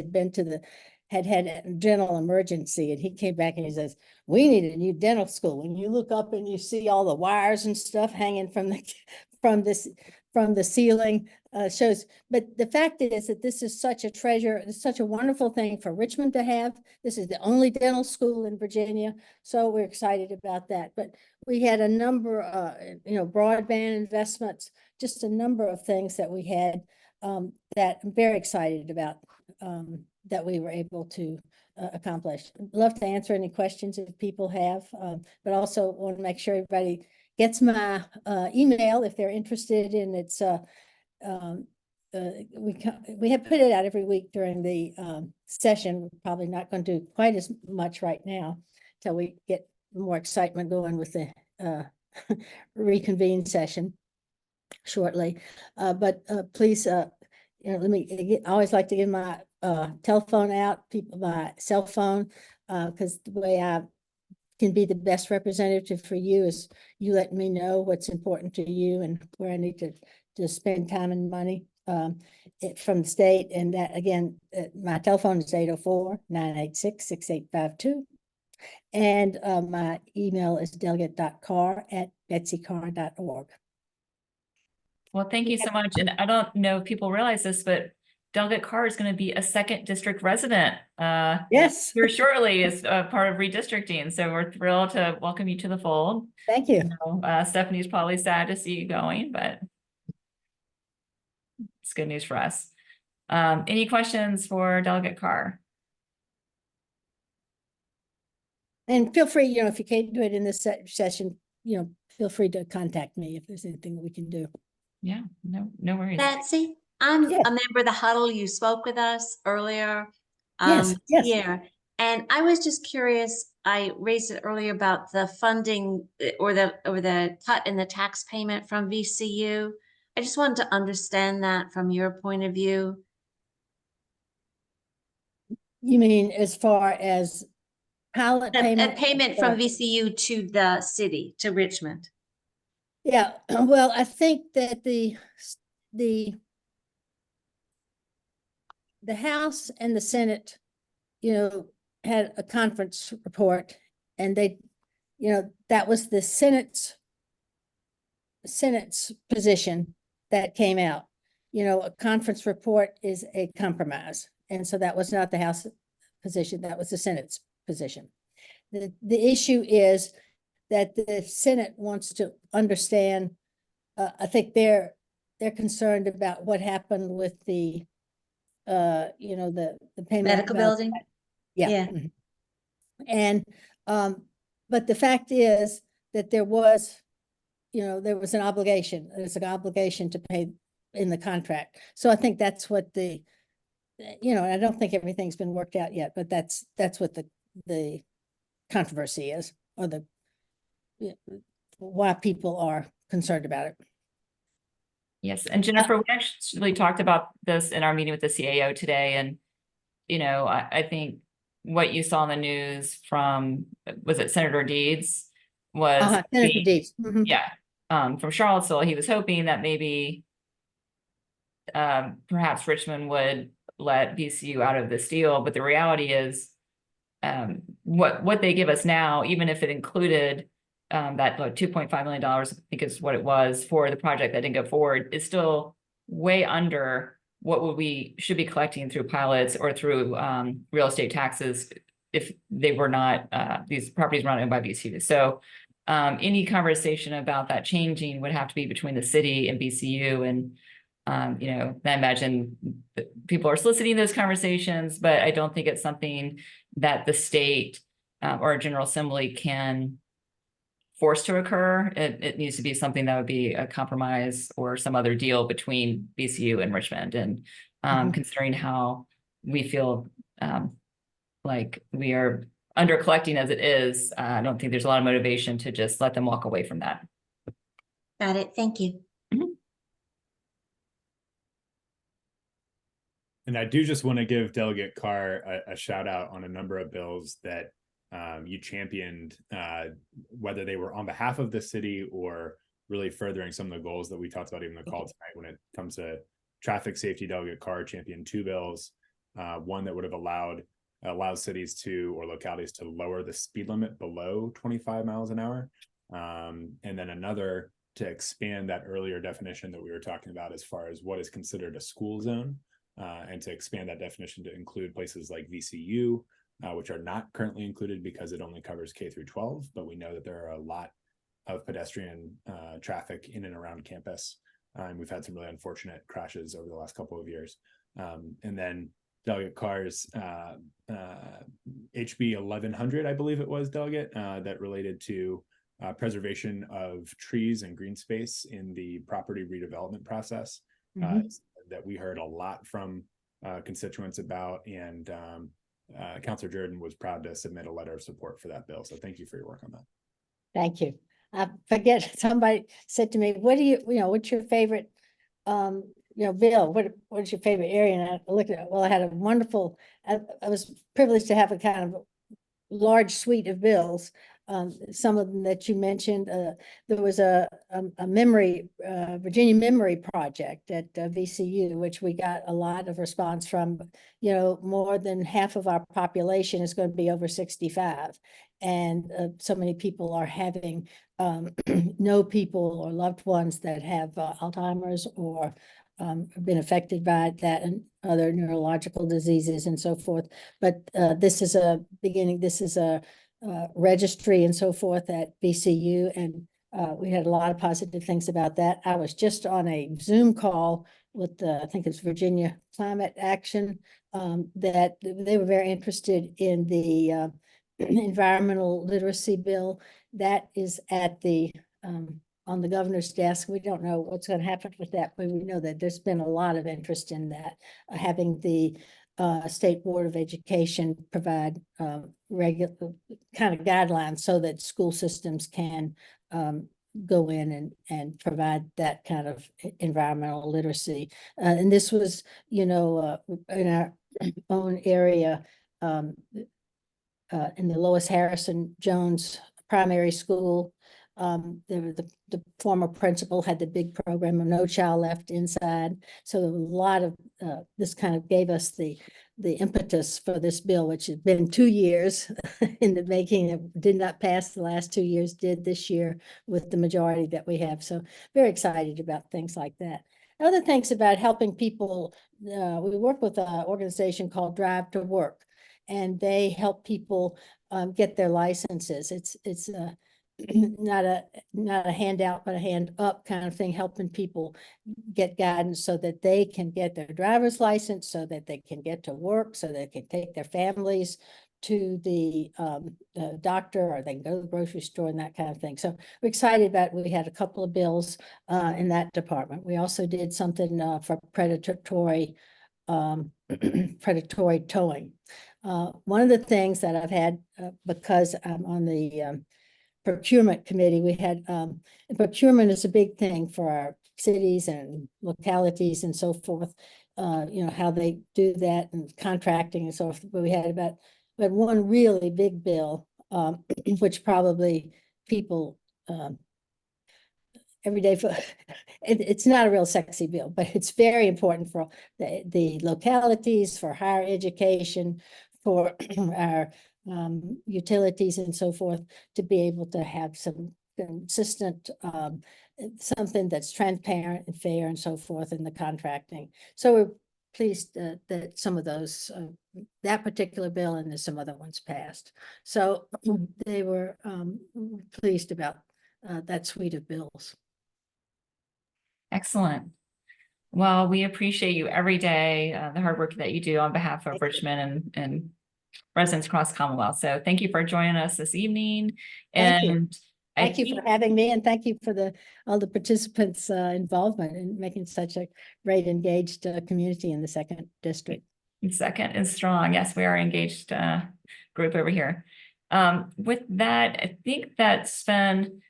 had a dental emergency, and he came back and he says, we need a new dental school. And you look up and you see all the wires and stuff hanging from the ceiling, shows. But the fact is that this is such a treasure. It's such a wonderful thing for Richmond to have. This is the only dental school in Virginia. So we're excited about that. But we had a number, broadband investments, just a number of things that we had that I'm very excited about, that we were able to accomplish. Love to answer any questions if people have, but also want to make sure everybody gets my email if they're interested in its. We have put it out every week during the session. We're probably not going to do quite as much right now till we get more excitement going with the reconvene session shortly. But please, let me, I always like to give my telephone out, people, my cell phone, because the way I can be the best representative for you is you let me know what's important to you and where I need to spend time and money from the state. And that, again, my telephone is 804-986-6852. And my email is delegate.carr@betsycarr.org.
Well, thank you so much. And I don't know if people realize this, but Delegate Carr is going to be a second district resident
Yes,
here shortly as part of redistricting. So we're thrilled to welcome you to the fold.
thank you.
Stephanie's probably sad to see you going, but it's good news for us. Any questions for Delegate Carr?
And feel free, if you can't do it in this session, feel free to contact me if there's anything that we can do.
Yeah, no worries.
Betsy, I'm
Yes.
a member of the huddle. You spoke with us earlier.
Yes, yes.
Here, and I was just curious. I raised it earlier about the funding or the cut in the tax payment from VCU. I just wanted to understand that from your point of view.
You mean as far as pilot
A
payment?
payment from VCU to the city, to Richmond.
Yeah, well, I think that the House and the Senate, had a conference report, and they, that was the Senate's position that came out. A conference report is a compromise, and so that was not the House position, that was the Senate's position. The issue is that the Senate wants to understand, I think they're concerned about what happened with the the payment.
Medical building?
Yeah.
Yeah.
Mhm. And, but the fact is that there was an obligation, there's an obligation to pay in the contract. So I think that's what I don't think everything's been worked out yet, but that's what the controversy is, or why people are concerned about it.
Yes, and Jennifer, we actually talked about this in our meeting with the CAO today, and I think what you saw in the news from, was it Senator Deeds? Was
Senator Deeds. Mhm.
yeah, from Charlottesville. He was hoping that maybe perhaps Richmond would let VCU out of this deal, but the reality is what they give us now, even if it included that $2.5 million, I think is what it was for the project that didn't go forward, is still way under what we should be collecting through pilots or through real estate taxes if they were not, these properties were not owned by VCU. So any conversation about that changing would have to be between the city and VCU. And I imagine that people are soliciting those conversations, but I don't think it's something that the state or a General Assembly can force to occur. It needs to be something that would be a compromise or some other deal between VCU and Richmond. And considering how we feel like we are under collecting as it is, I don't think there's a lot of motivation to just let them walk away from that.
Got it. Thank you.
And I do just want to give Delegate Carr a shout out on a number of bills that you championed, whether they were on behalf of the city or really furthering some of the goals that we talked about even in the call tonight. When it comes to traffic safety, Delegate Carr championed 2 bills, one that would have allowed cities or localities to lower the speed limit below 25 miles an hour. And then another to expand that earlier definition that we were talking about as far as what is considered a school zone, and to expand that definition to include places like VCU, which are not currently included because it only covers K through 12, but we know that there are a lot of pedestrian traffic in and around campus And we've had some really unfortunate crashes over the last couple of years. And then Delegate Carr's HB 1100, I believe it was, Delegate, that related to preservation of trees and green space in the property redevelopment process, that we heard a lot from constituents about, and Councilor Jordan was proud to submit a letter of support for that bill. So thank you for your work on that.
Thank you. I forget, somebody said to me, what do you know, what's your favorite, Bill, what's your favorite area? And I looked at it, well, I had a wonderful, I was privileged to have a kind of large suite of bills. Some of them that you mentioned, there was a memory, Virginia Memory Project at VCU, which we got a lot of response from. More than half of our population is going to be over 65. And so many people are having, know people or loved ones that have Alzheimer's or been affected by that and other neurological diseases and so forth. But this is a beginning, this is a registry and so forth at VCU, and we had a lot of positive things about that. I was just on a Zoom call with I think it's Virginia Climate Action, that they were very interested in the environmental literacy bill that is at the on the governor's desk. We don't know what's going to happen with that, but we know that there's been a lot of interest in that, having the State Board of Education provide regular kind of guidelines so that school systems can go in and provide that kind of environmental literacy. And this was, in our own area, in the Lois Harrison Jones Primary School. The former principal had the big program of No Child Left Inside. So there was a lot of this kind of gave us the impetus for this bill, which has been 2 years in the making. It did not pass the last 2 years, did this year with the majority that we have. So very excited about things like that. Other things about helping people, we work with an organization called Drive to Work, and they help people get their licenses. It's not a handout, but a hand up kind of thing, helping people get guidance so that they can get their driver's license, so that they can get to work, so they can take their families to the doctor, or they can go to the grocery store and that kind of thing. So we're excited about, we had a couple of bills in that department. We also did something for predatory predatory towing. One of the things that I've had, because I'm on the procurement committee, we had procurement is a big thing for our cities and localities and so forth, how they do that and contracting and so forth. But we had one really big bill, which probably people every day for it's not a real sexy bill, but it's very important for the localities, for higher education, for our utilities and so forth, to be able to have some consistent, something that's transparent and fair and so forth in the contracting. So we're pleased that some of those, that particular bill and there's some other ones passed. So they were pleased about that suite of bills.
Excellent. Well, we appreciate you every day, the hard work that you do on behalf of Richmond and residents across Commonwealth. So thank you for joining us this evening. And
thank you for having me, and thank you for all the participants' involvement in making such a great engaged community in the 2nd District.
Second is strong. Yes, we are engaged group over here. With that, I think that's been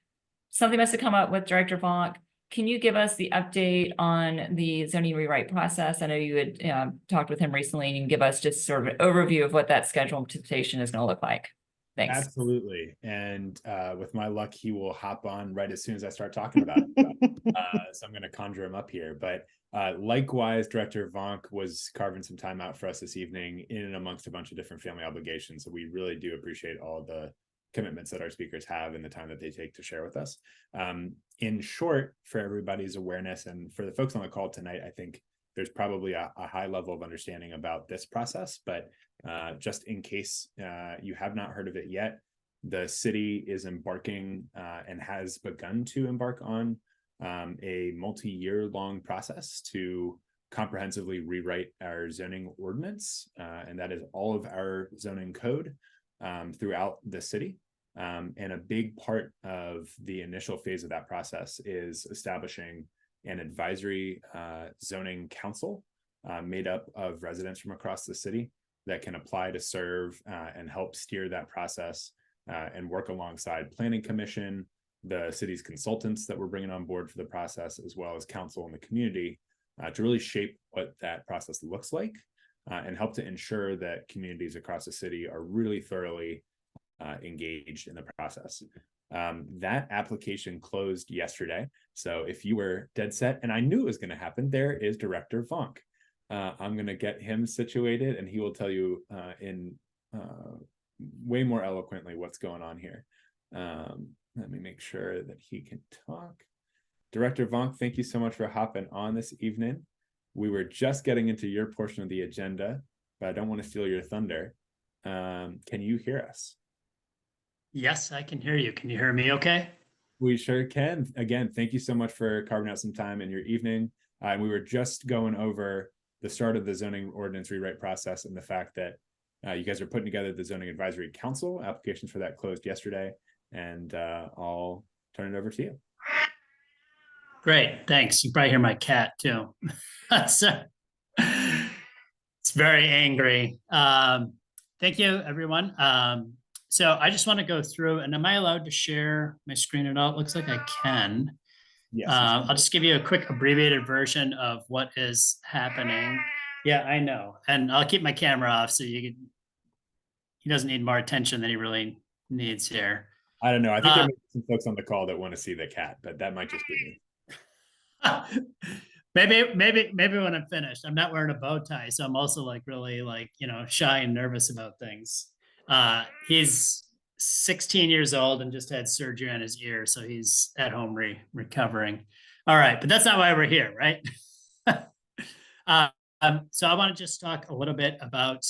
something must have come up with Director Vonk. Can you give us the update on the zoning rewrite process? I know you had talked with him recently, and you can give us just sort of an overview of what that schedule implementation is going to look like. Thanks.
Absolutely. And with my luck, he will hop on right as soon as I start talking about it. So I'm going to conjure him up here. But likewise, Director Vonk was carving some time out for us this evening in and amongst a bunch of different family obligations. So we really do appreciate all the commitments that our speakers have and the time that they take to share with us. In short, for everybody's awareness and for the folks on the call tonight, I think there's probably a high level of understanding about this process, but just in case you have not heard of it yet, the city is embarking and has begun to embark on a multi-year long process to comprehensively rewrite our zoning ordinance, and that is all of our zoning code throughout the city. And a big part of the initial phase of that process is establishing an advisory zoning council made up of residents from across the city that can apply to serve and help steer that process and work alongside Planning Commission, the city's consultants that we're bringing on board for the process, as well as council and the community to really shape what that process looks like and help to ensure that communities across the city are really thoroughly engaged in the process. That application closed yesterday. So if you were dead set, and I knew it was going to happen, there is Director Vonk. I'm going to get him situated and he will tell you in way more eloquently what's going on here. Let me make sure that he can talk. Director Vonk, thank you so much for hopping on this evening. We were just getting into your portion of the agenda, but I don't want to steal your thunder. Can you hear us?
Yes, I can hear you. Can you hear me okay?
We sure can. Again, thank you so much for carving out some time in your evening. And we were just going over the start of the zoning ordinance rewrite process and the fact that you guys are putting together the Zoning Advisory Council. Applications for that closed yesterday, and I'll turn it over to you.
Great, thanks. You probably hear my cat too. So, it's very angry. Thank you, everyone. So I just want to go through, and am I allowed to share my screen at all? It looks like I can.
Yes.
I'll just give you a quick abbreviated version of what is happening. Yeah, I know. And I'll keep my camera off so he doesn't need more attention than he really needs here.
I don't know. I think there may be some folks on the call that want to see the cat, but that might just be me.
Maybe when I'm finished. I'm not wearing a bow tie, so I'm also really shy and nervous about things. He's 16 years old and just had surgery on his ear, so he's at home recovering. All right, but that's not why we're here, right? So I want to just talk a little bit about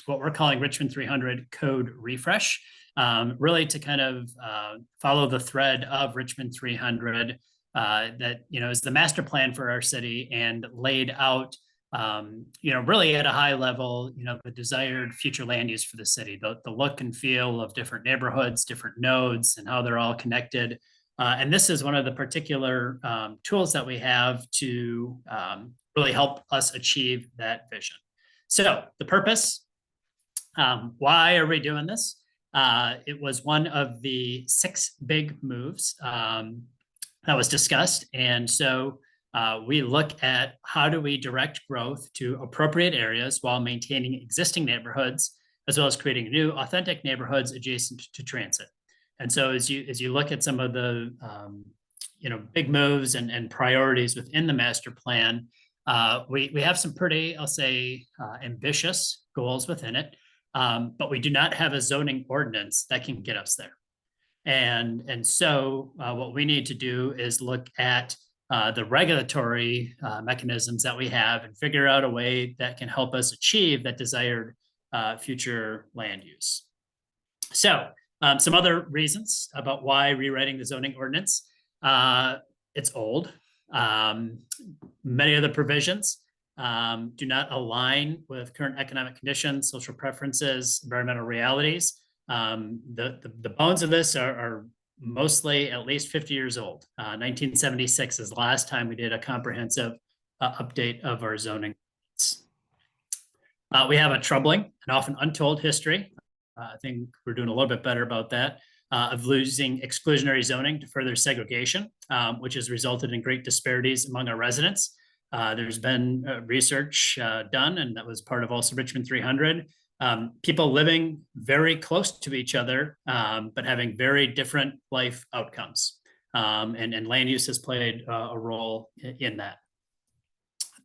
what we're calling Richmond 300 Code Refresh, really to kind of follow the thread of Richmond 300 that is the master plan for our city and laid out really at a high level, the desired future land use for the city, the look and feel of different neighborhoods, different nodes, and how they're all connected. And this is one of the particular tools that we have to really help us achieve that vision. So the purpose, why are we doing this? It was one of the 6 big moves that was discussed. And so we look at how do we direct growth to appropriate areas while maintaining existing neighborhoods, as well as creating new authentic neighborhoods adjacent to transit. And so as you look at some of the big moves and priorities within the master plan, we have some pretty, I'll say, ambitious goals within it, but we do not have a zoning ordinance that can get us there. And so what we need to do is look at the regulatory mechanisms that we have and figure out a way that can help us achieve that desired future land use. So some other reasons about why rewriting the zoning ordinance. It's old. Many of the provisions do not align with current economic conditions, social preferences, environmental realities. The bones of this are mostly at least 50 years old. 1976 is the last time we did a comprehensive update of our zoning. We have a troubling and often untold history. I think we're doing a little bit better about that, of losing exclusionary zoning to further segregation, which has resulted in great disparities among our residents. There's been research done, and that was part of also Richmond 300. People living very close to each other, but having very different life outcomes. And land use has played a role in that.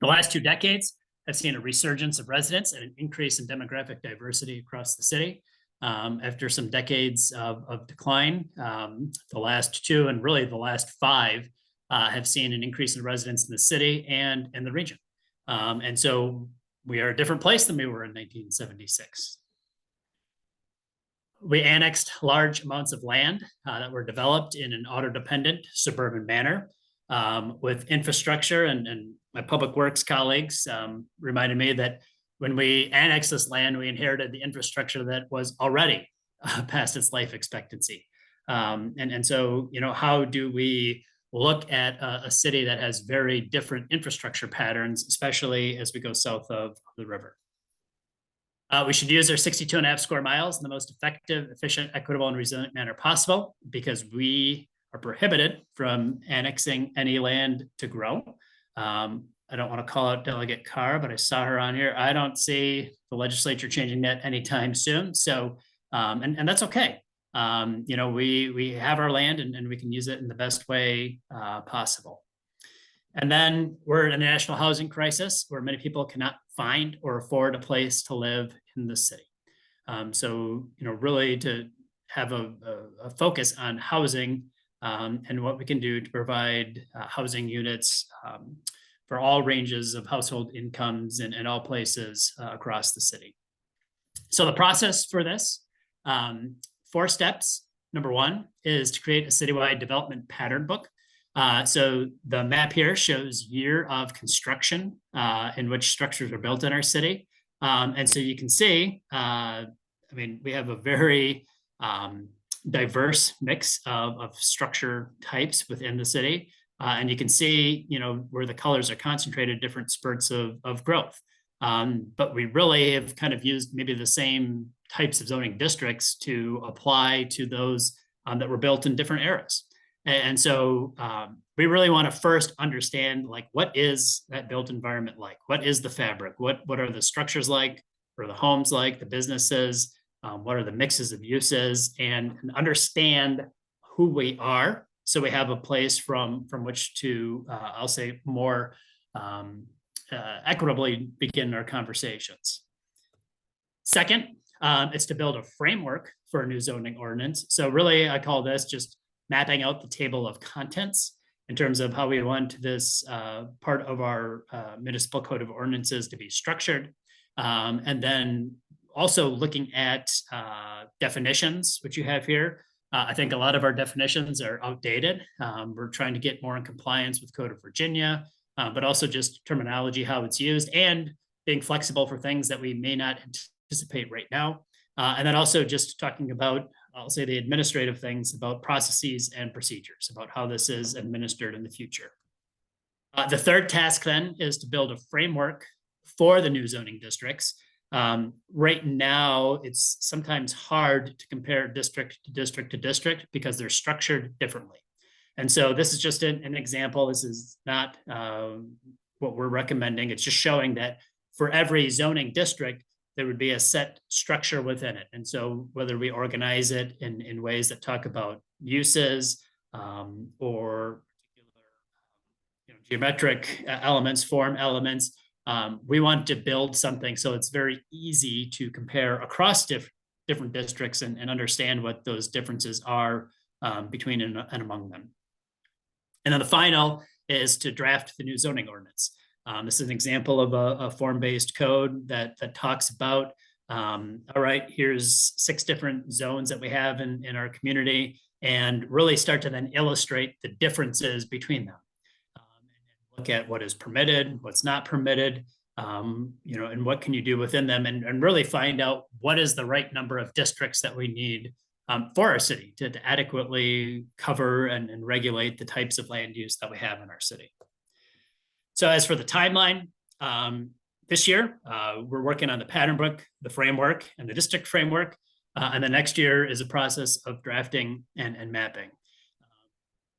The last 2 decades have seen a resurgence of residents and an increase in demographic diversity across the city. After some decades of decline, the last 2 and really the last 5 have seen an increase in residents in the city and in the region. And so we are a different place than we were in 1976. We annexed large amounts of land that were developed in an auto-dependent suburban manner. with infrastructure, and my public works colleagues reminded me that when we annexed this land, we inherited the infrastructure that was already past its life expectancy. And so, you know, how do we look at a city that has very different infrastructure patterns, especially as we go south of the river? We should use our 62.5 square miles in the most effective, efficient, equitable, and resilient manner possible, because we are prohibited from annexing any land to grow. I don't want to call out Delegate Carr, but I saw her on here. I don't see the legislature changing that anytime soon. So, and that's okay. You know, we have our land, and we can use it in the best way possible. And then we're in a national housing crisis where many people cannot find or afford a place to live in the city. So, you know, really to have a focus on housing and what we can do to provide housing units for all ranges of household incomes in all places across the city. So the process for this, 4 steps. Number 1 is to create a citywide development pattern book. So the map here shows year of construction in which structures are built in our city. And so you can see, I mean, we have a very diverse mix of structure types within the city. And you can see, you know, where the colors are concentrated, different spurts of growth. But we really have kind of used maybe the same types of zoning districts to apply to those that were built in different eras. And so we really want to first understand, like, what is that built environment like? What is the fabric? What are the structures like? What are the homes like? The businesses? What are the mixes of uses? And understand who we are, so we have a place from which to, I'll say, more equitably begin our conversations. Second, it's to build a framework for a new zoning ordinance. So really, I call this just mapping out the table of contents in terms of how we want this part of our municipal code of ordinances to be structured. And then also looking at definitions, which you have here. I think a lot of our definitions are outdated. We're trying to get more in compliance with Code of Virginia, but also just terminology, how it's used, and being flexible for things that we may not anticipate right now. And then also just talking about, I'll say, the administrative things about processes and procedures, about how this is administered in the future. The third task then is to build a framework for the new zoning districts. Right now, it's sometimes hard to compare district to district to district because they're structured differently. And so this is just an example. This is not what we're recommending. It's just showing that for every zoning district, there would be a set structure within it. And so whether we organize it in ways that talk about uses or particular, geometric elements, form elements, we want to build something so it's very easy to compare across different districts and understand what those differences are between and among them. And then the final is to draft the new zoning ordinance. This is an example of a form-based code that talks about, all right, here's 6 different zones that we have in our community, and really start to then illustrate the differences between them. And look at what is permitted, what's not permitted, and what can you do within them, and really find out what is the right number of districts that we need for our city to adequately cover and regulate the types of land use that we have in our city. So as for the timeline, this year, we're working on the pattern book, the framework, and the district framework. And the next year is a process of drafting and mapping.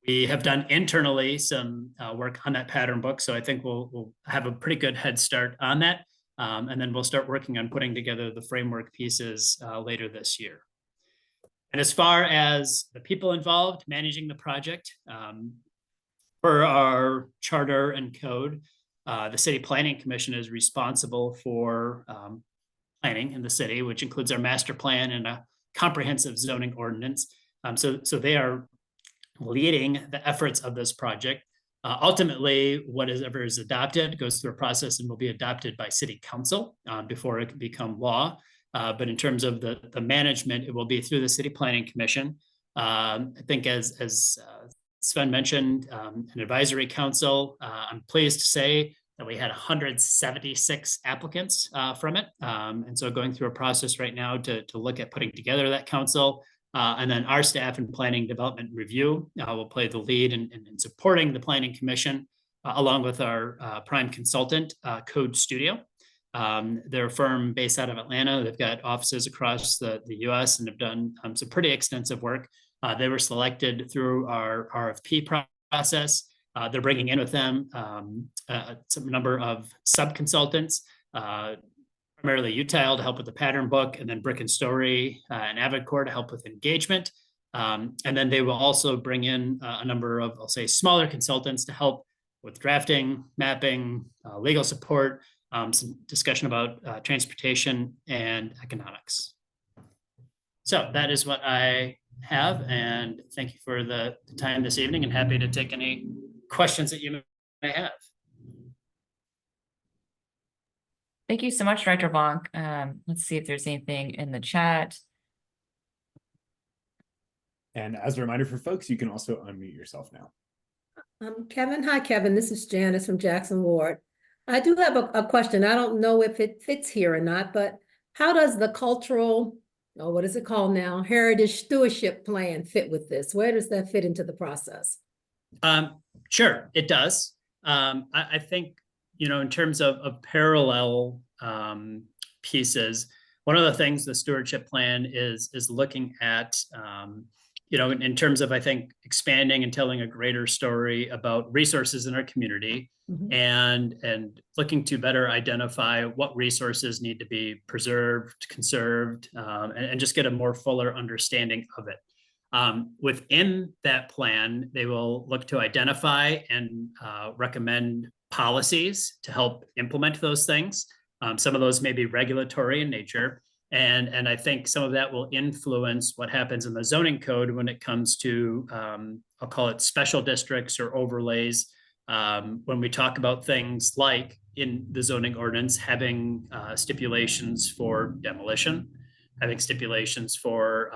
We have done internally some work on that pattern book, so I think we'll have a pretty good head start on that. And then we'll start working on putting together the framework pieces later this year. And as far as the people involved managing the project, for our charter and code, the City Planning Commission is responsible for planning in the city, which includes our master plan and a comprehensive zoning ordinance. So they are leading the efforts of this project. Ultimately, whatever is adopted goes through a process and will be adopted by City Council before it can become law. But in terms of the management, it will be through the City Planning Commission. I think as Sven mentioned, an advisory council. I'm pleased to say that we had 176 applicants from it. And so going through a process right now to look at putting together that council. And then our staff in planning development review will play the lead in supporting the planning commission along with our prime consultant, Code Studio. They're a firm based out of Atlanta. They've got offices across the US and have done some pretty extensive work. They were selected through our RFP process. They're bringing in with them some number of sub-consultants, primarily Utile to help with the pattern book, and then Brick and Story and AvidCore to help with engagement. And then they will also bring in a number of, I'll say, smaller consultants to help with drafting, mapping, legal support, some discussion about transportation and economics. So that is what I have, and thank you for the time this evening, and happy to take any questions that you may have.
Thank you so much, Director Vonk. Let's see if there's anything in the chat.
And as a reminder for folks, you can also unmute yourself now.
Kevin, hi, Kevin. This is Janice from Jackson Ward. I do have a question. I don't know if it fits here or not, but how does the cultural, what is it called now, Heritage Stewardship Plan fit with this? Where does that fit into the process?
Sure, it does. I think, in terms of parallel pieces, one of the things the stewardship plan is looking at, in terms of, I think, expanding and telling a greater story about resources in our community, and looking to better identify what resources need to be preserved, conserved, and just get a more fuller understanding of it. Within that plan, they will look to identify and recommend policies to help implement those things. Some of those may be regulatory in nature. And I think some of that will influence what happens in the zoning code when it comes to, I'll call it special districts or overlays. When we talk about things like in the zoning ordinance, having stipulations for demolition, having stipulations for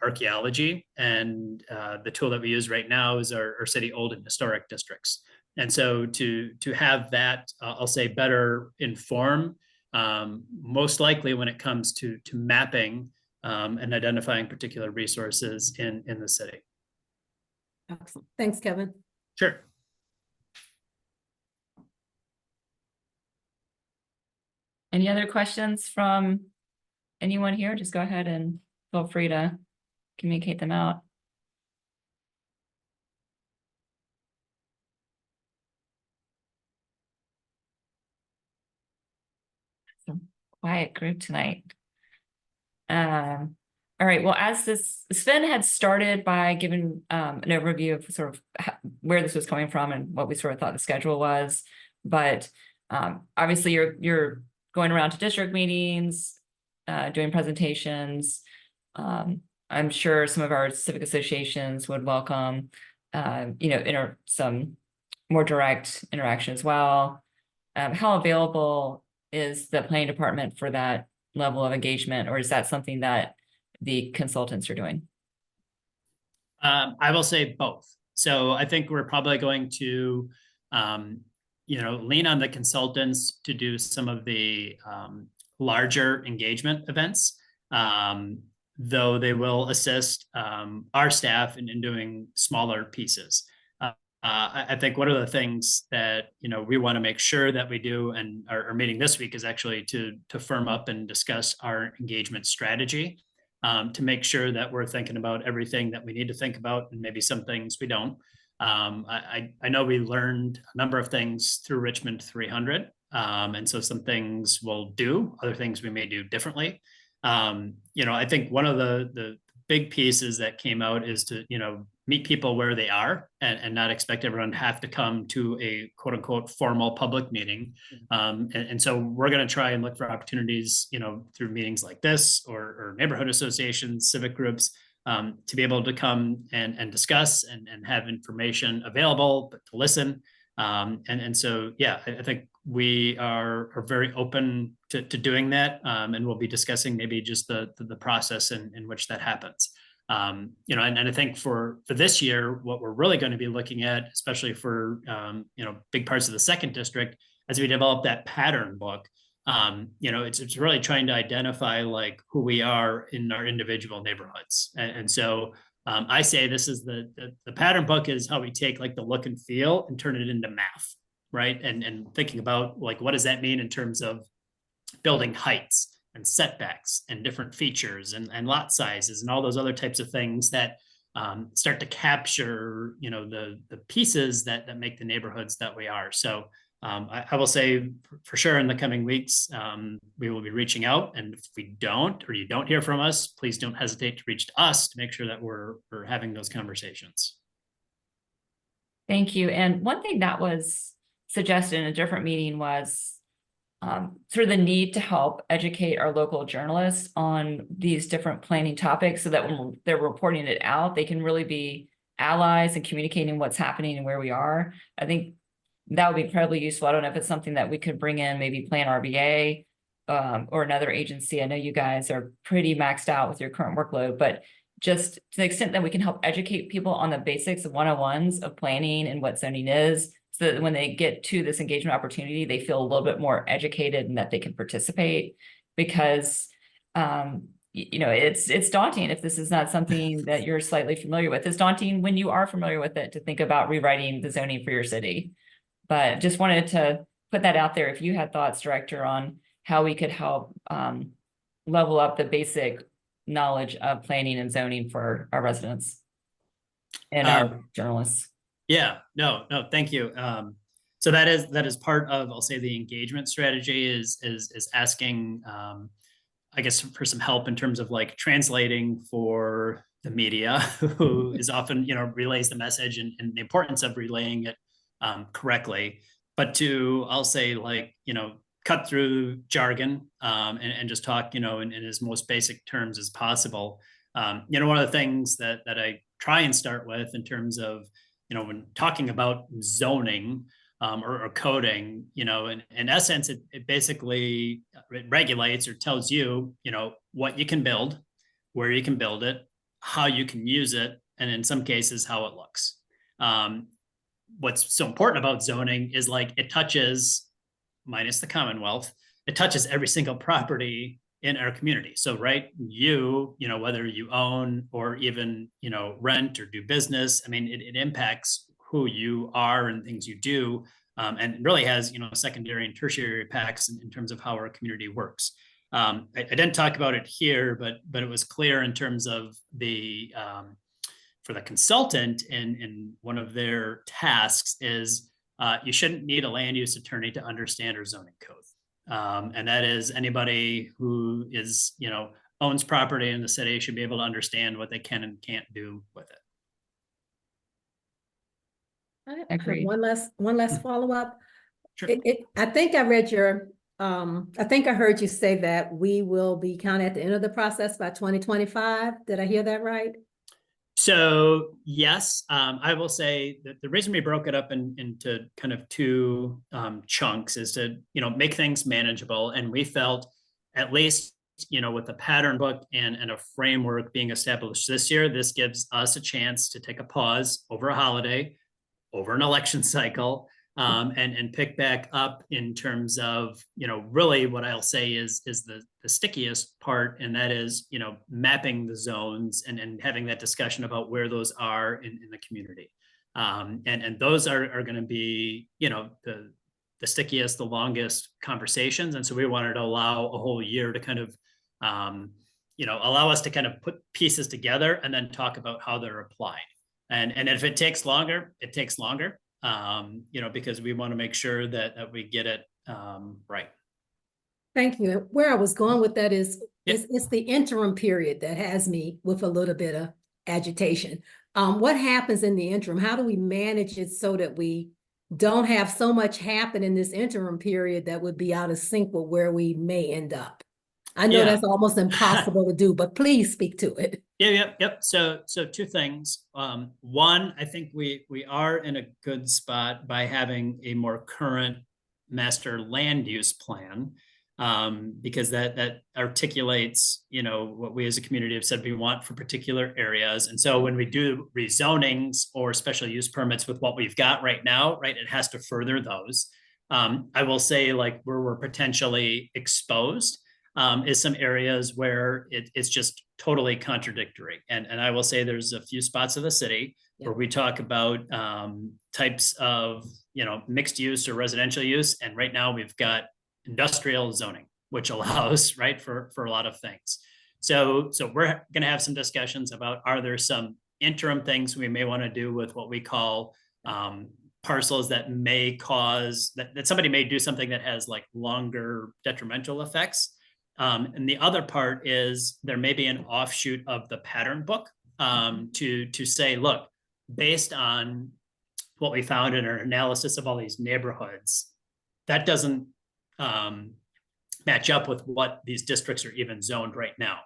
archaeology, and the tool that we use right now is our city old and historic districts. And so to have that, I'll say, better inform, most likely when it comes to mapping and identifying particular resources in the city.
Excellent. Thanks, Kevin.
Sure.
Any other questions from anyone here? Just go ahead and feel free to communicate them out. Some quiet group tonight. All right, well, as Sven had started by giving an overview of sort of where this was coming from and what we sort of thought the schedule was, but obviously you're going around to district meetings, doing presentations. I'm sure some of our civic associations would welcome, some more direct interaction as well. How available is the planning department for that level of engagement, or is that something that the consultants are doing?
I will say both. So I think we're probably going to, lean on the consultants to do some of the larger engagement events, though they will assist our staff in doing smaller pieces. I think one of the things that we want to make sure that we do, and our meeting this week is actually to firm up and discuss our engagement strategy, to make sure that we're thinking about everything that we need to think about, and maybe some things we don't. I know we learned a number of things through Richmond 300, and so some things we'll do, other things we may do differently. I think one of the big pieces that came out is to meet people where they are, and not expect everyone to have to come to a quote unquote formal public meeting. And so we're going to try and look for opportunities, through meetings like this or neighborhood associations, civic groups, to be able to come and discuss and have information available, but to listen. And so, yeah, I think we are very open to doing that. And we'll be discussing maybe just the process in which that happens. You know, and I think for this year, what we're really going to be looking at, especially for, you know, big parts of the second district, as we develop that pattern book, you know, it's really trying to identify like who we are in our individual neighborhoods. And so I say this is the pattern book is how we take like the look and feel and turn it into math, right? And thinking about like, what does that mean in terms of building heights and setbacks and different features and lot sizes and all those other types of things that start to capture, you know, the pieces that make the neighborhoods that we are. So I will say for sure in the coming weeks, we will be reaching out, and if we don't, or you don't hear from us, please don't hesitate to reach to us to make sure that we're having those conversations.
Thank you. And one thing that was suggested in a different meeting was sort of the need to help educate our local journalists on these different planning topics so that when they're reporting it out, they can really be allies and communicating what's happening and where we are. I think that would be incredibly useful. I don't know if it's something that we could bring in, maybe Plan RBA or another agency. I know you guys are pretty maxed out with your current workload, but just to the extent that we can help educate people on the basics of 101s of planning and what zoning is, so that when they get to this engagement opportunity, they feel a little bit more educated and that they can participate. Because you know, it's daunting if this is not something that you're slightly familiar with. It's daunting when you are familiar with it to think about rewriting the zoning for your city. But just wanted to put that out there if you had thoughts, Director, on how we could help level up the basic knowledge of planning and zoning for our residents and our journalists.
Yeah, no, thank you. So that is part of, I'll say, the engagement strategy is asking, I guess, for some help in terms of like translating for the media, who is often, you know, relays the message and the importance of relaying it correctly, but to, I'll say, like, you know, cut through jargon and just talk, you know, in as most basic terms as possible. You know, one of the things that I try and start with in terms of, you know, when talking about zoning or coding, you know, in essence, it basically regulates or tells you, you know, what you can build, where you can build it, how you can use it, and in some cases, how it looks. What's so important about zoning is like it touches, minus the Commonwealth, it touches every single property in our community. So, right, you know, whether you own or even, you know, rent or do business, I mean, it impacts who you are and things you do, and really has, you know, secondary and tertiary impacts in terms of how our community works. I didn't talk about it here, but it was clear in terms of the for the consultant in one of their tasks is you shouldn't need a land use attorney to understand our zoning code. And that is anybody who is, you know, owns property in the city should be able to understand what they can and can't do with it.
I have one last follow-up.
Sure.
I think I read your, I think I heard you say that we will be kind of at the end of the process by 2025. Did I hear that right?
So yes, I will say that the reason we broke it up into kind of two chunks is to, you know, make things manageable. And we felt, at least, you know, with the pattern book and a framework being established this year, this gives us a chance to take a pause over a holiday, over an election cycle, and pick back up in terms of, you know, really what I'll say is the stickiest part, and that is, you know, mapping the zones and having that discussion about where those are in the community. And those are going to be, you know, the stickiest, the longest conversations. And so we wanted to allow a whole year to kind of, you know, allow us to kind of put pieces together and then talk about how they're applied. And if it takes longer, it takes longer. You know, because we want to make sure that we get it right.
Thank you. Where I was going with that is, it's the interim period that has me with a little bit of agitation. What happens in the interim? How do we manage it so that we don't have so much happen in this interim period that would be out of sync with where we may end up? I know that's almost impossible to do, but please speak to it.
Yep. So two things. One, I think we are in a good spot by having a more current master land use plan. because that articulates, you know, what we as a community have said we want for particular areas. And so when we do rezonings or special use permits with what we've got right now, right, it has to further those. I will say, like, where we're potentially exposed is some areas where it's just totally contradictory. And I will say there's a few spots of the city where we talk about types of, you know, mixed use or residential use. And right now we've got industrial zoning, which allows, right, for a lot of things. So we're going to have some discussions about, are there some interim things we may want to do with what we call parcels that may cause that somebody may do something that has like longer detrimental effects. And the other part is there may be an offshoot of the pattern book to say, look, based on what we found in our analysis of all these neighborhoods, that doesn't match up with what these districts are even zoned right now.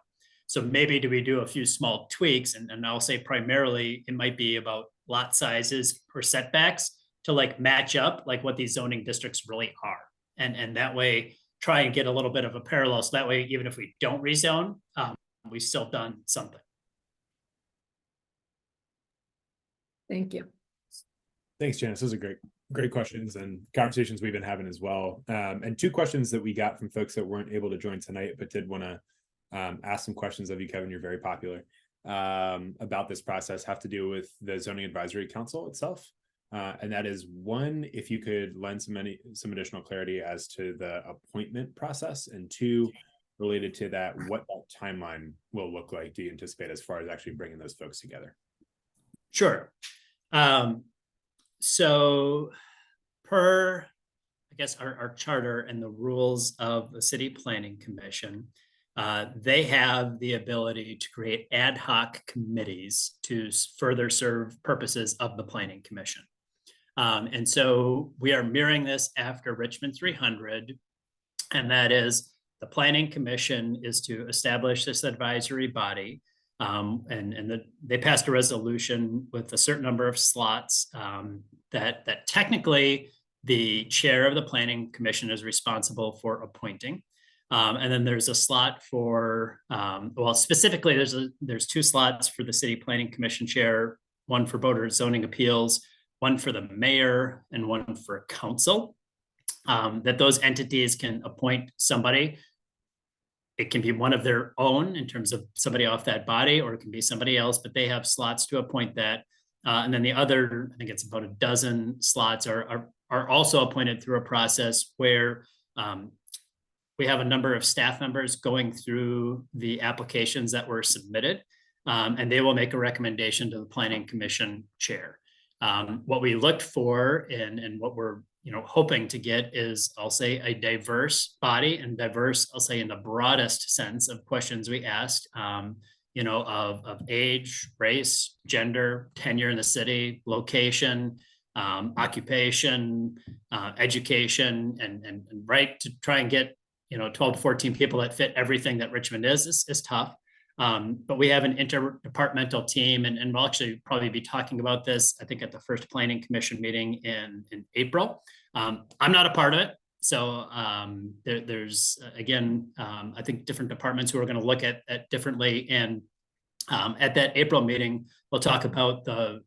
So maybe do we do a few small tweaks? And I'll say primarily it might be about lot sizes or setbacks to like match up like what these zoning districts really are. And that way try and get a little bit of a parallel. So that way, even if we don't rezone, we've still done something.
Thank you.
Thanks, Janice. Those are great questions and conversations we've been having as well. And two questions that we got from folks that weren't able to join tonight, but did want to ask some questions of you, Kevin. You're very popular about this process, have to do with the Zoning Advisory Council itself. And that is, one, if you could lend some additional clarity as to the appointment process, and two, related to that, what that timeline will look like, do you anticipate, as far as actually bringing those folks together?
Sure. So per, I guess, our charter and the rules of the City Planning Commission, they have the ability to create ad hoc committees to further serve purposes of the Planning Commission. And so we are mirroring this after Richmond 300, and that is the Planning Commission is to establish this advisory body. They passed a resolution with a certain number of slots that technically the chair of the Planning Commission is responsible for appointing. And then there's a slot for, well, specifically there's two slots for the City Planning Commission chair, one for Board of Zoning Appeals, one for the mayor, and one for council, that those entities can appoint somebody. It can be one of their own in terms of somebody off that body, or it can be somebody else, but they have slots to appoint that. And then the other, I think it's about a dozen slots are also appointed through a process where we have a number of staff members going through the applications that were submitted, and they will make a recommendation to the Planning Commission chair. What we looked for and what we're hoping to get is, I'll say, a diverse body, and diverse, I'll say, in the broadest sense of questions we asked, of age, race, gender, tenure in the city, location, occupation, education, and right, to try and get 12 to 14 people that fit everything that Richmond is tough. But we have an interdepartmental team, and we'll actually probably be talking about this, I think, at the first Planning Commission meeting in April. I'm not a part of it. So there's, again, I think different departments who are going to look at differently. And at that April meeting, we'll talk about the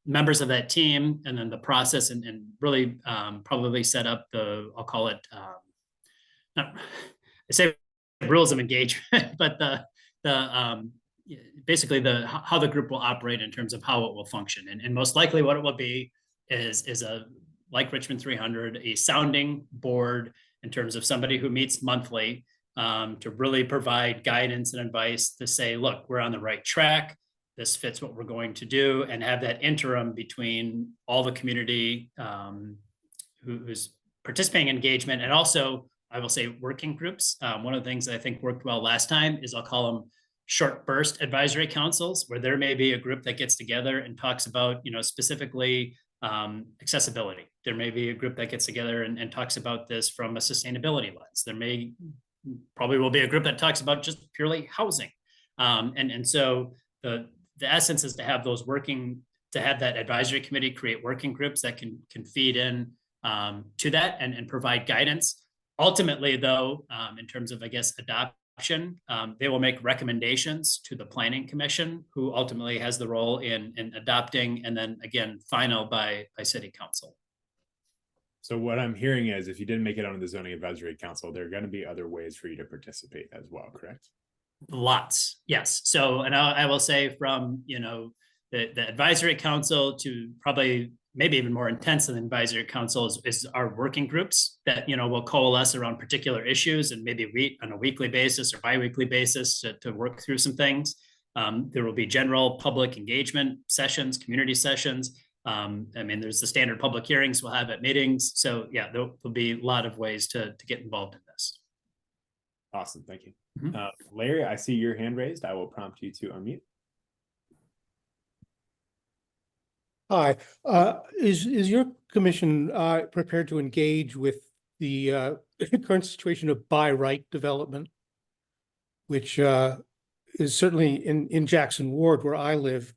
members of that team, and then the process, and really probably set up the, I'll call it, I say rules of engagement, but basically how the group will operate in terms of how it will function. And most likely what it will be is a, like Richmond 300, a sounding board in terms of somebody who meets monthly to really provide guidance and advice to say, look, we're on the right track. This fits what we're going to do, and have that interim between all the community who's participating in engagement, and also, I will say, working groups. One of the things that I think worked well last time is, I'll call them short burst advisory councils, where there may be a group that gets together and talks about, specifically accessibility. There may be a group that gets together and talks about this from a sustainability lens. There probably will be a group that talks about just purely housing. And so the essence is to have those to have that advisory committee create working groups that can feed in to that and provide guidance. Ultimately, though, in terms of, I guess, adoption, they will make recommendations to the Planning Commission, who ultimately has the role in adopting, and then again, final by City Council.
So what I'm hearing is if you didn't make it onto the Zoning Advisory Council, there are going to be other ways for you to participate as well, correct?
Lots, yes. So, and I will say from, you know, the advisory council to probably maybe even more intense than the advisory council is our working groups that, you know, will coalesce around particular issues and maybe meet on a weekly basis or bi-weekly basis to work through some things. There will be general public engagement sessions, community sessions. I mean, there's the standard public hearings we'll have at meetings. So yeah, there'll be a lot of ways to get involved in this.
Awesome, thank you.
Mhm.
Larry, I see your hand raised. I will prompt you to unmute.
Hi, is your commission prepared to engage with the current situation of by right development, which is certainly in Jackson Ward, where I live,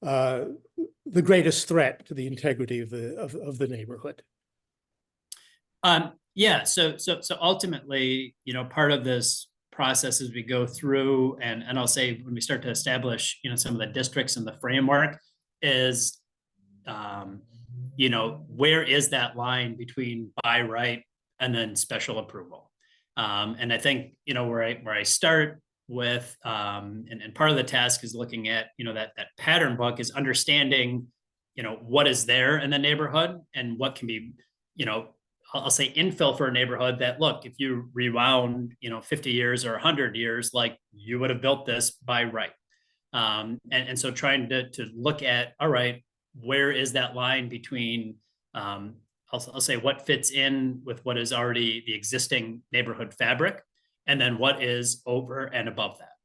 the greatest threat to the integrity of the neighborhood?
Yeah, so ultimately, you know, part of this process as we go through, and I'll say when we start to establish, you know, some of the districts and the framework is, you know, where is that line between by right and then special approval? And I think, you know, where I start with, and part of the task is looking at, you know, that pattern book is understanding, you know, what is there in the neighborhood and what can be, you know, I'll say infill for a neighborhood that, look, if you rewound, you know, 50 years or 100 years, like you would have built this by right. And so trying to look at, all right, where is that line between, I'll say what fits in with what is already the existing neighborhood fabric, and then what is over and above that.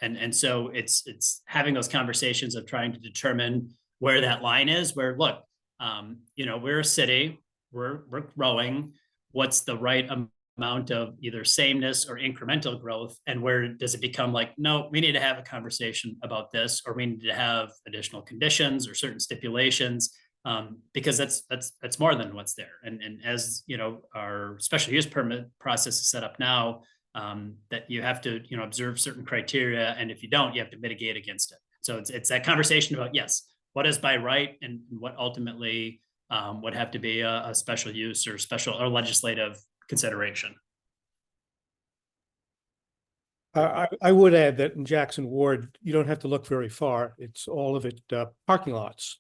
And so it's having those conversations of trying to determine where that line is, where, look, you know, we're a city, we're growing, what's the right amount of either sameness or incremental growth, and where does it become like, no, we need to have a conversation about this, or we need to have additional conditions or certain stipulations, because that's more than what's there. And as you know, our special use permit process is set up now, that you have to, you know, observe certain criteria, and if you don't, you have to mitigate against it. So it's that conversation about, yes, what is by right and what ultimately would have to be a special use or special or legislative consideration.
I would add that in Jackson Ward, you don't have to look very far. It's all of it parking lots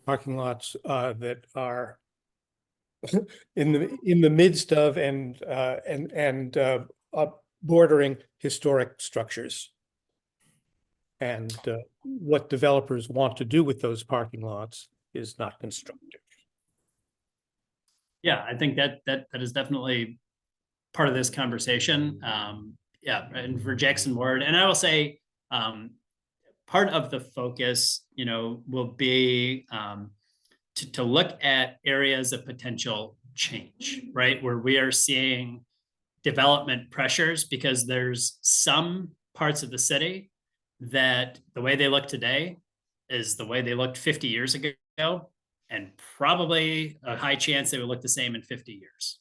that are in the midst of and bordering historic structures. And what developers want to do with those parking lots is not constructive.
Yeah, I think that is definitely part of this conversation. Yeah, and for Jackson Ward, and I will say, part of the focus, you know, will be to look at areas of potential change, right? Where we are seeing development pressures, because there's some parts of the city that the way they look today is the way they looked 50 years ago, and probably a high chance they would look the same in 50 years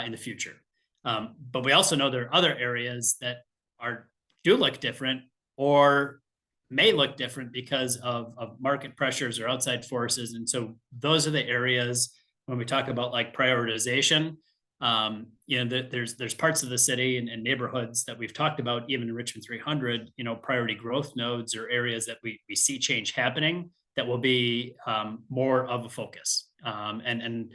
in the future. But we also know there are other areas that do look different or may look different because of market pressures or outside forces. And so those are the areas when we talk about like prioritization, you know, there's parts of the city and neighborhoods that we've talked about, even in Richmond 300, you know, priority growth nodes or areas that we see change happening that will be more of a focus. And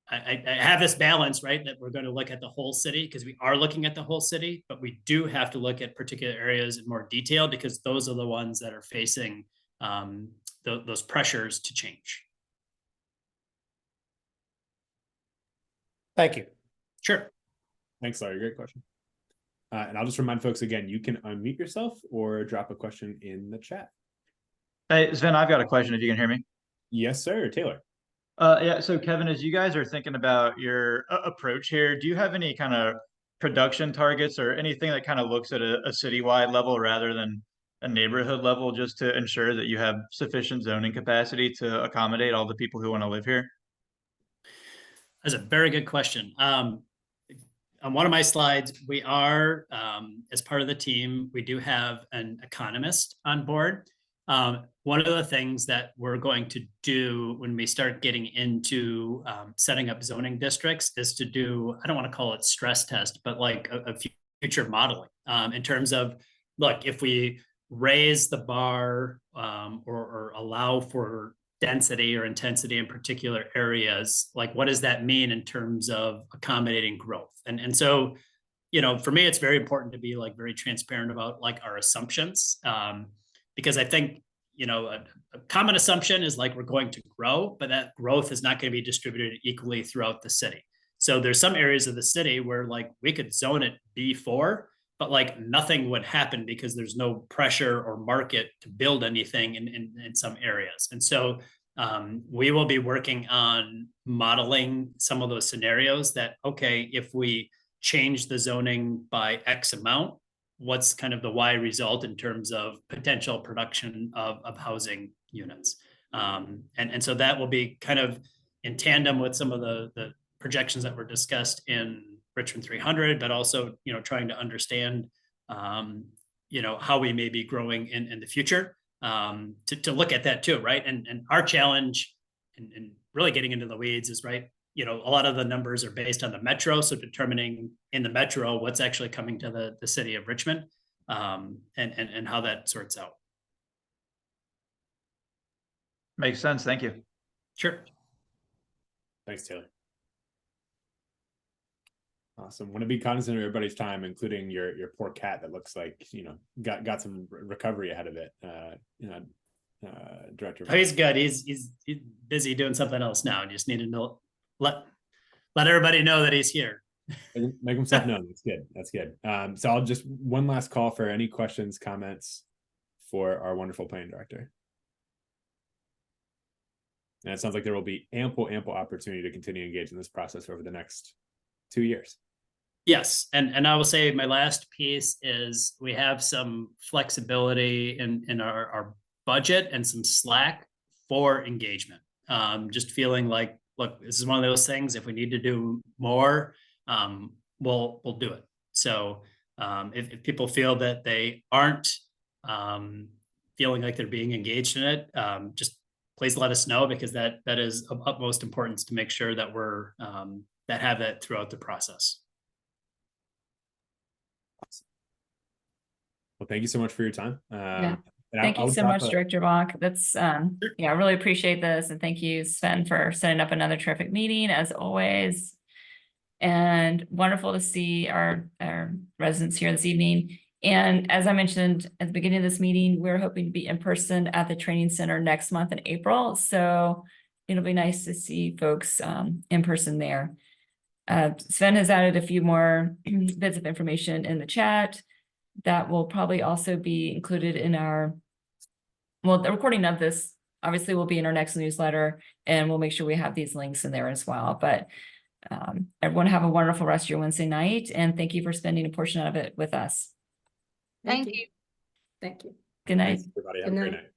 I have this balance, right, that we're going to look at the whole city, because we are looking at the whole city, but we do have to look at particular areas in more detail, because those are the ones that are facing those pressures to change.
Thank you.
Sure.
Thanks, Larry. Great question. And I'll just remind folks again, you can unmute yourself or drop a question in the chat.
Hey, Sven, I've got a question if you can hear me.
Yes, sir. Taylor.
Yeah, so Kevin, as you guys are thinking about your approach here, do you have any kind of production targets or anything that kind of looks at a citywide level rather than a neighborhood level, just to ensure that you have sufficient zoning capacity to accommodate all the people who want to live here?
That's a very good question. on one of my slides, we are, as part of the team, we do have an economist on board. One of the things that we're going to do when we start getting into setting up zoning districts is to do, I don't want to call it stress test, but like a future modeling in terms of, look, if we raise the bar or allow for density or intensity in particular areas, like what does that mean in terms of accommodating growth? And so, you know, for me, it's very important to be like very transparent about like our assumptions, because I think, you know, a common assumption is like we're going to grow, but that growth is not going to be distributed equally throughout the city. So there's some areas of the city where like we could zone it B4, but like nothing would happen because there's no pressure or market to build anything in some areas. And so we will be working on modeling some of those scenarios that, okay, if we change the zoning by X amount, what's kind of the Y result in terms of potential production of housing units. And so that will be kind of in tandem with some of the projections that were discussed in Richmond 300, but also, you know, trying to understand, you know, how we may be growing in the future, to look at that too, right? And our challenge and really getting into the weeds is, right, you know, a lot of the numbers are based on the metro. So determining in the metro what's actually coming to the city of Richmond, and how that sorts out.
Makes sense. Thank you.
Sure.
Thanks, Taylor. Awesome. Want to be cognizant of everybody's time, including your poor cat that looks like, you know, got some recovery ahead of it. Director.
Oh, he's good. He's busy doing something else now. And just needed to let everybody know that he's here.
Make himself known. That's good. That's good. So I'll just one last call for any questions, comments for our wonderful planning director. And it sounds like there will be ample opportunity to continue engaging in this process over the next 2 years.
Yes, and I will say my last piece is we have some flexibility in our budget and some slack for engagement. Just feeling like, look, this is one of those things, if we need to do more, we'll do it. So if people feel that they aren't feeling like they're being engaged in it, just please let us know, because that is of utmost importance to make sure that we're that have that throughout the process.
Well, thank you so much for your time.
Yeah. Thank you so much, Director Bach. That's yeah, I really appreciate this. And thank you, Sven, for setting up another terrific meeting as always. And wonderful to see our residents here this evening. And as I mentioned at the beginning of this meeting, we're hoping to be in person at the training center next month in April. So it'll be nice to see folks in person there. Sven has added a few more bits of information in the chat that will probably also be included in our, well, the recording of this obviously will be in our next newsletter, and we'll make sure we have these links in there as well. But everyone have a wonderful rest of your Wednesday night, and thank you for spending a portion of it with us.
Thank you. Thank you.
Good night.
Thanks, everybody. Have
Good
a great
night.
night.